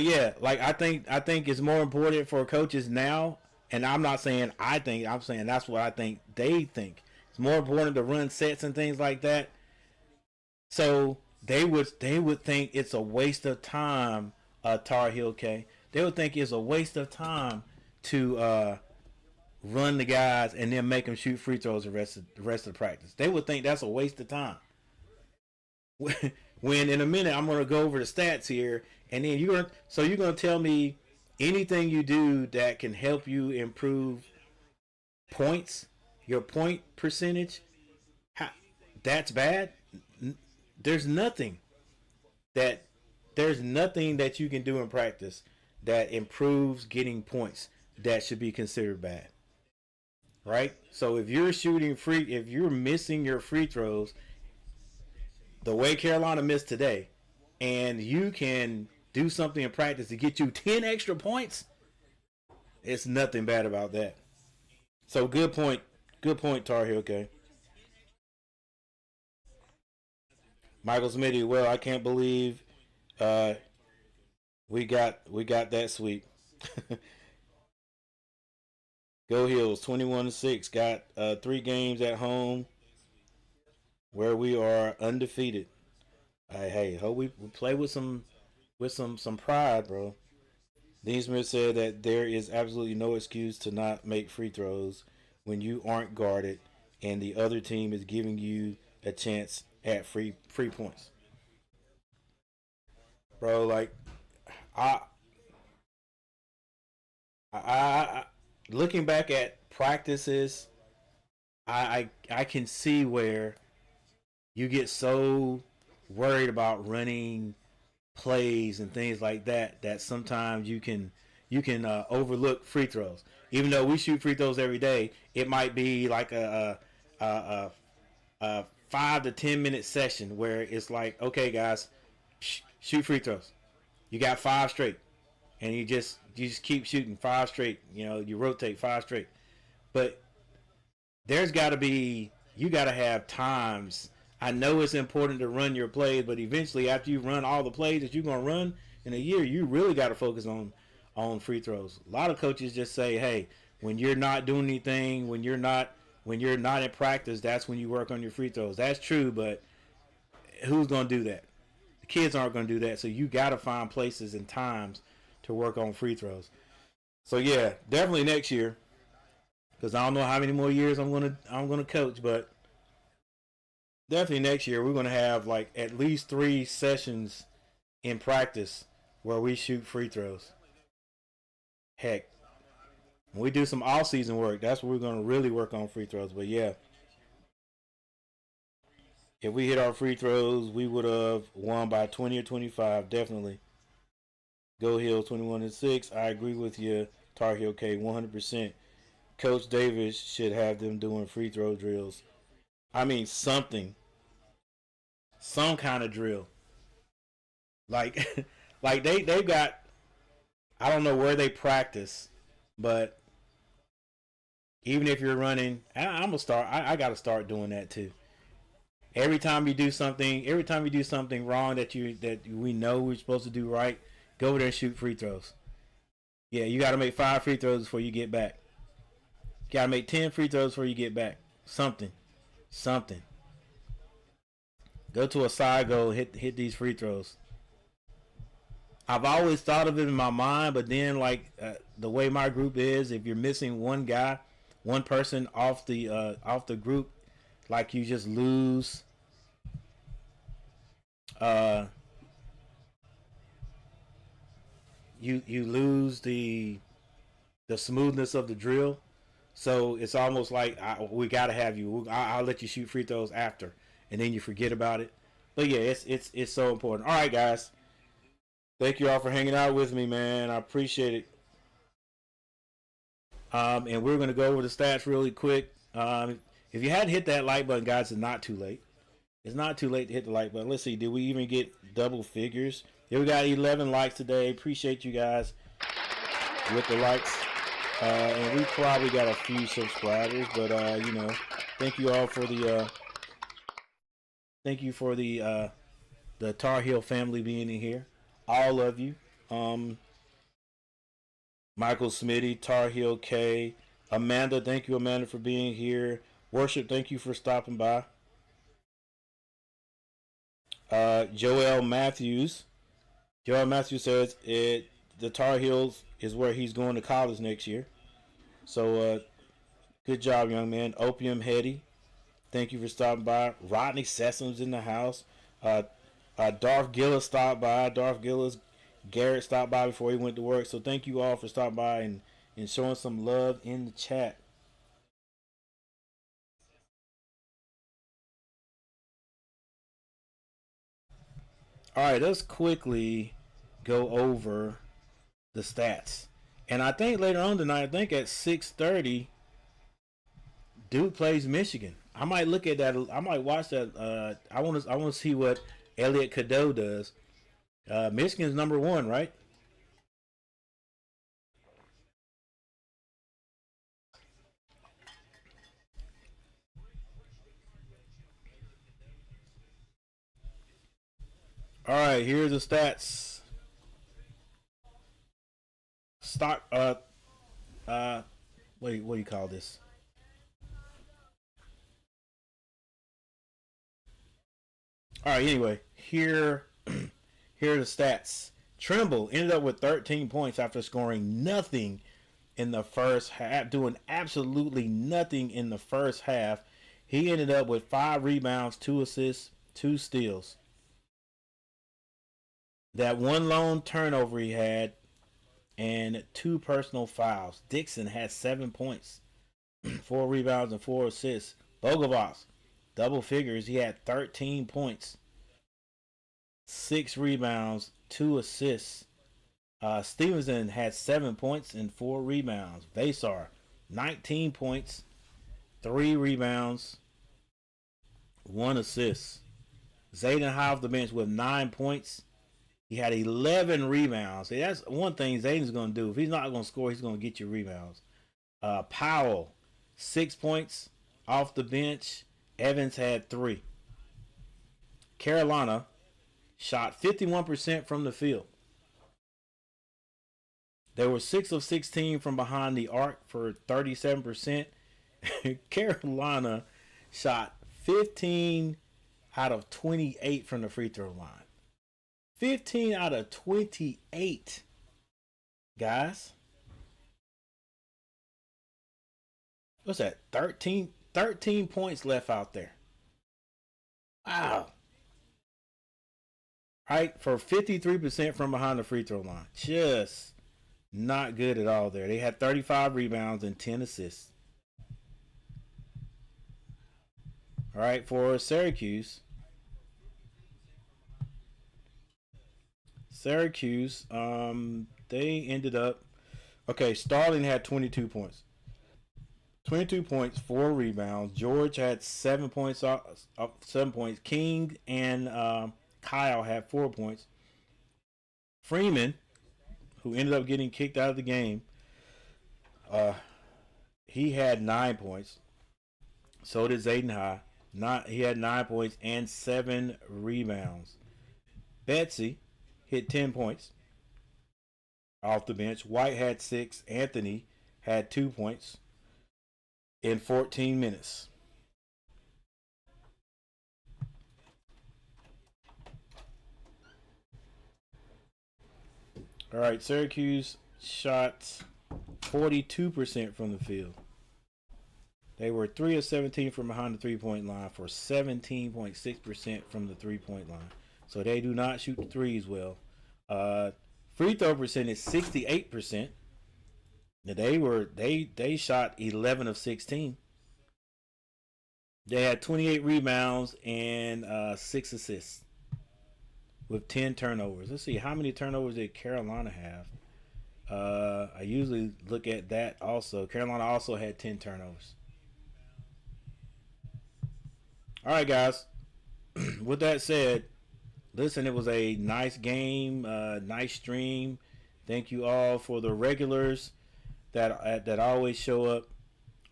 yeah, like I think it's more important for coaches now, and I'm not saying I'm saying that's what I think they think. It's more important to run sets and things like that. So they would think it's a waste of time, Tar Heel K. They would think it's a waste of time to run the guys and then make them shoot free throws the rest of the practice. They would think that's a waste of time. When in a minute I'm gonna go over the stats here, and then you're gonna tell me anything you do that can help you improve points, your point percentage, that's bad. There's nothing that you can do in practice that improves getting points that should be considered bad, right? So if you're missing your free throws the way Carolina missed today, and you can do something in practice to get you 10 extra points, it's nothing bad about that. So good point, Tar Heel, okay. Michael Smitty, well, I can't believe we got that sweep. Go Heels, 21-6, got 3 games at home where we are undefeated. Hey, hope we play with some pride, bro. Dean Smith said that there is absolutely no excuse to not make free throws when you aren't guarded and the other team is giving you a chance at free points. Bro, like I looking back at practices, I can see where you get so worried about running plays and things like that sometimes you can overlook free throws. Even though we shoot free throws every day, it might be like a 5 to 10 minute session where it's like, okay guys, shoot free throws. You got 5 straight, and you just keep shooting 5 straight. You know, you rotate 5 straight. But you got to have times. I know it's important to run your plays, but eventually after you run all the plays that you're going to run in a year, you really got to focus on free throws. A lot of coaches just say, hey, when you're not doing anything, when you're not in practice, that's when you work on your free throws. That's true, but who's going to do that? The kids aren't going to do that, so you got to find places and times to work on free throws. So yeah, definitely next year, because I don't know how many more years I'm gonna coach, but definitely next year we're gonna have like at least 3 sessions in practice where we shoot free throws. Heck, when we do some off-season work, that's where we're gonna really work on free throws. But yeah, if we hit our free throws, we would have won by 20 or 25, definitely. Go Hill, 21-6. I agree with you, Tar Heel K, 100%. Coach Davis should have them doing free throw drills. I mean, some kind of drill. Like, like they've got, I don't know where they practice, but even if you're running, I'm gonna start. I gotta start doing that too. Every time you do something wrong that we know we're supposed to do right, go over there and shoot free throws. Yeah, you got to make 5 free throws before you get back. You got to make 10 free throws before you get back. Something. Go to a side goal, hit these free throws. I've always thought of it in my mind, but then like the way my group is, if you're missing one guy, one person off the group, like you just lose you lose the smoothness of the drill. So it's almost like we gotta have you. I'll let you shoot free throws after, and then you forget about it. But yeah, it's so important. All right, guys. Thank you all for hanging out with me, man. I appreciate it. And we're gonna go over the stats really quick. If you hadn't hit that like button, guys, it's not too late. It's not too late to hit the like button. Let's see. Did we even get double figures? Yeah, we got 11 likes today. Appreciate you guys with the likes. And we probably got a few subscribers, but you know, thank you all for the the Tar Heel family being in here. All of you. Michael Smitty, Tar Heel K, Amanda, thank you, Amanda, for being here. Worship, thank you for stopping by. Joel Matthews says the Tar Heels is where he's going to college next year. So good job, young man. Opium Hetty, thank you for stopping by. Rodney Sessum's in the house. Darth Gillis stopped by. Garrett stopped by before he went to work. So thank you all for stopping by and showing some love in the chat. All right, let's quickly go over the stats. And I think later on tonight, I think at 6:30, Duke plays Michigan. I might look at that. I might watch that. I want to see what Elliot Cadeau does. Michigan's number 1, right? All right, here's the stats. Stock. What do you call this? All right. Anyway, here are the stats. Trimble ended up with 13 points after scoring nothing in the first half, doing absolutely nothing in the first half. He ended up with 5 rebounds, 2 assists, 2 steals. That one lone turnover he had, and 2 personal fouls. Dixon had 7 points, 4 rebounds, and 4 assists. Bogovac, double figures. He had 13 points, 6 rebounds, 2 assists. Stevenson had 7 points and 4 rebounds. Vasar, 19 points, 3 rebounds, 1 assist. Zayden High off the bench with 9 points. He had 11 rebounds. See, that's one thing Zayden's going to do. If he's not going to score, he's going to get you rebounds. Powell, 6 points off the bench. Evans had 3. Carolina shot 51% from the field. They were 6 of 16 from behind the arc for 37%. Carolina shot 15 out of 28 from the free throw line. 15 out of 28, guys. What's that? 13 points left out there. Wow. Right, for 53% from behind the free throw line. Just not good at all there. They had 35 rebounds and 10 assists. All right, for Syracuse, they ended up, okay, Starling had 22 points. 22 points, 4 rebounds. George had 7 points. 7 points. King and Kyle had 4 points. Freeman, who ended up getting kicked out of the game, he had 9 points. So did Zayden High. He had 9 points and 7 rebounds. Betsy hit 10 points off the bench. White had 6. Anthony had 2 points in 14 minutes. All right, Syracuse shot 42% from the field. They were 3 of 17 from behind the three-point line for 17.6% from the three-point line. So they do not shoot the threes well. Free throw percentage 68%. They shot 11 of 16. They had 28 rebounds and 6 assists with 10 turnovers. Let's see, how many turnovers did Carolina have? I usually look at that also. Carolina also had 10 turnovers. All right, guys. With that said, listen, it was a nice game, nice stream. Thank you all for the regulars that always show up.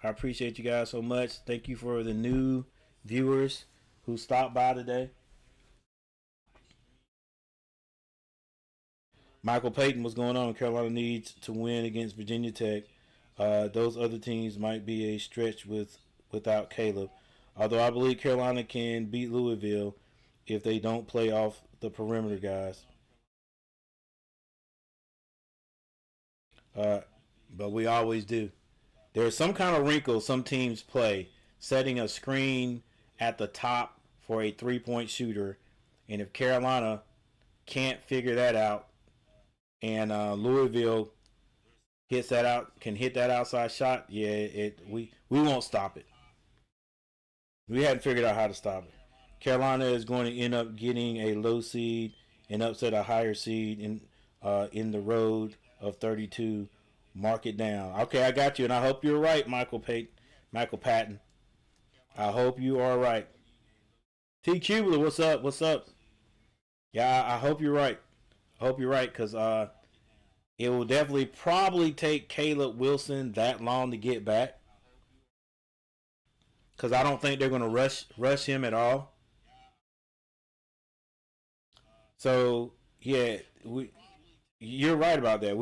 I appreciate you guys so much. Thank you for the new viewers who stopped by today. Michael Payton, what's going on? Carolina needs to win against Virginia Tech. Those other teams might be a stretch without Caleb. Although I believe Carolina can beat Louisville if they don't play off the perimeter guys. But we always do. There's some kind of wrinkle some teams play, setting a screen at the top for a three-point shooter. And if Carolina can't figure that out, and Louisville hits that out, can hit that outside shot, yeah, we won't stop it. We hadn't figured out how to stop it. Carolina is going to end up getting a low seed and upset a higher seed in the road of 32. Mark it down. Okay, I got you, and I hope you're right, Michael Patton. I hope you are right. T. Kubler, what's up? What's up? Yeah, I hope you're right. I hope you're right, because it will definitely probably take Caleb Wilson that long to get back, because I don't think they're going to rush him at all. So yeah, you're right about that.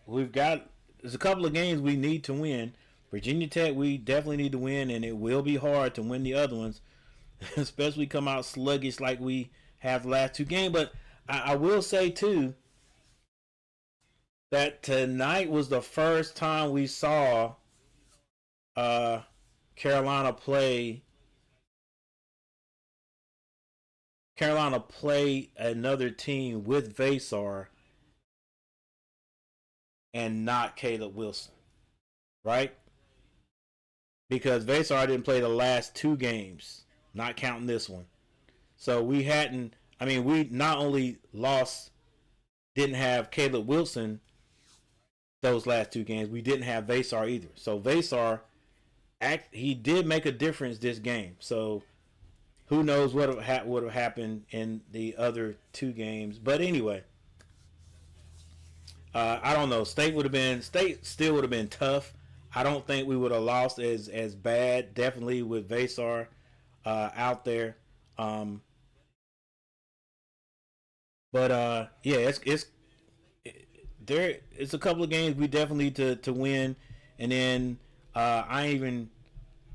There's a couple of games we need to win. Virginia Tech, we definitely need to win, and it will be hard to win the other ones, especially come out sluggish like we have the last two games. But I will say too that tonight was the first time we saw Carolina play another team with Vasar and not Caleb Wilson, right? Because Vasar didn't play the last two games, not counting this one. So we not only didn't have Caleb Wilson those last two games, we didn't have Vasar either. So Vasar, he did make a difference this game. So who knows what would have happened in the other two games. But anyway, I don't know. State still would have been tough. I don't think we would have lost as bad. Definitely with Vasar out there. Yeah, it's a couple of games we definitely need to win, and then I'm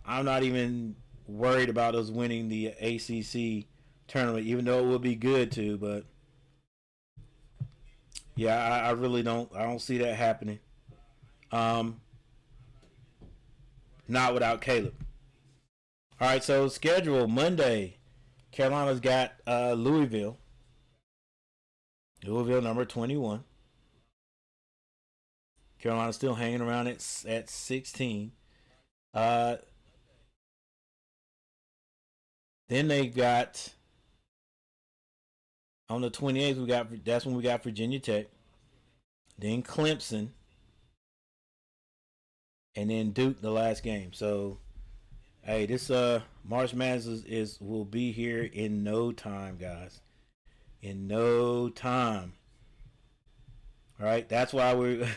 not even worried about us winning the ACC tournament, even though it would be good to. But yeah, I really don't see that happening. Not without Caleb. All right, so schedule Monday. Carolina's got Louisville number 21. Carolina's still hanging around at 16. Then they got on the 28th. That's when we got Virginia Tech. Then Clemson, and then Duke the last game. So, hey, this March Madness will be here in no time, guys. In no time. All right, that's why we're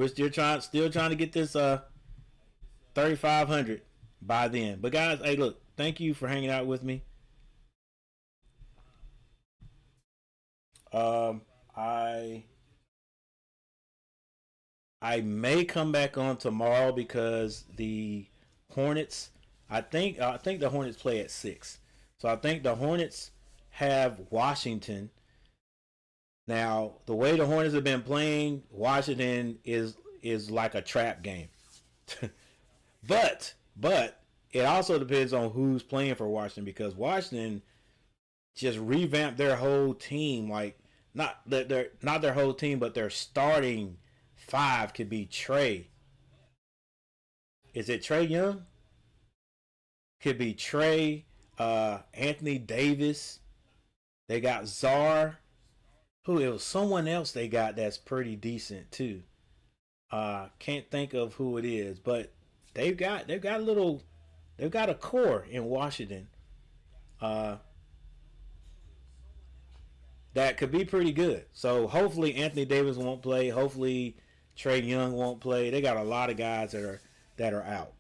still trying to get this 3,500 by then. But guys, hey, look, thank you for hanging out with me. I may come back on tomorrow because the Hornets. I think the Hornets play at 6. So I think the Hornets have Washington. Now, the way the Hornets have been playing, Washington is like a trap game. But But it also depends on who's playing for Washington, because Washington just revamped their whole team. Like, not their whole team, but their starting five could be Trey. Is it Trey Young? Could be Trey, Anthony Davis. They got Czar. Who it was? Someone else they got that's pretty decent too. Can't think of who it is, but they've got a core in Washington. That could be pretty good. So hopefully Anthony Davis won't play. Hopefully Trey Young won't play. They got a lot of guys that are out.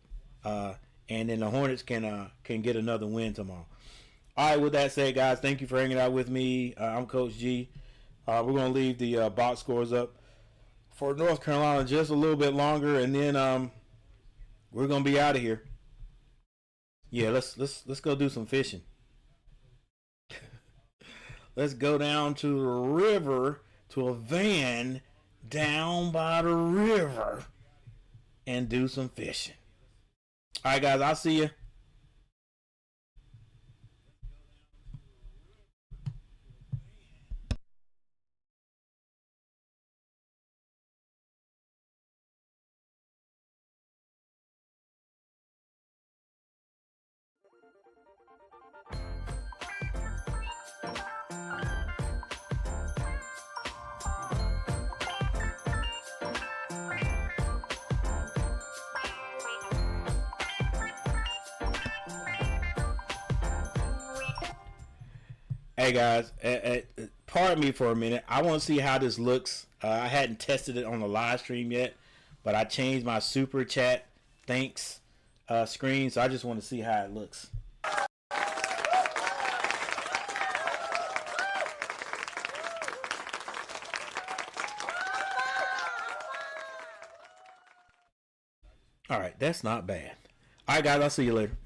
And then the Hornets can get another win tomorrow. All right, with that said, guys, thank you for hanging out with me. I'm Coach G. We're going to leave the box scores up for North Carolina just a little bit longer, and then we're going to be out of here. Yeah, let's go do some fishing. Let's go down to the river, to a van down by the river, and do some fishing. All right, guys, I'll see you. Hey guys, pardon me for a minute. I want to see how this looks. I hadn't tested it on the live stream yet, but I changed my super chat thanks screen, so I just want to see how it looks. All right, that's not bad. All right, guys, I'll see you later.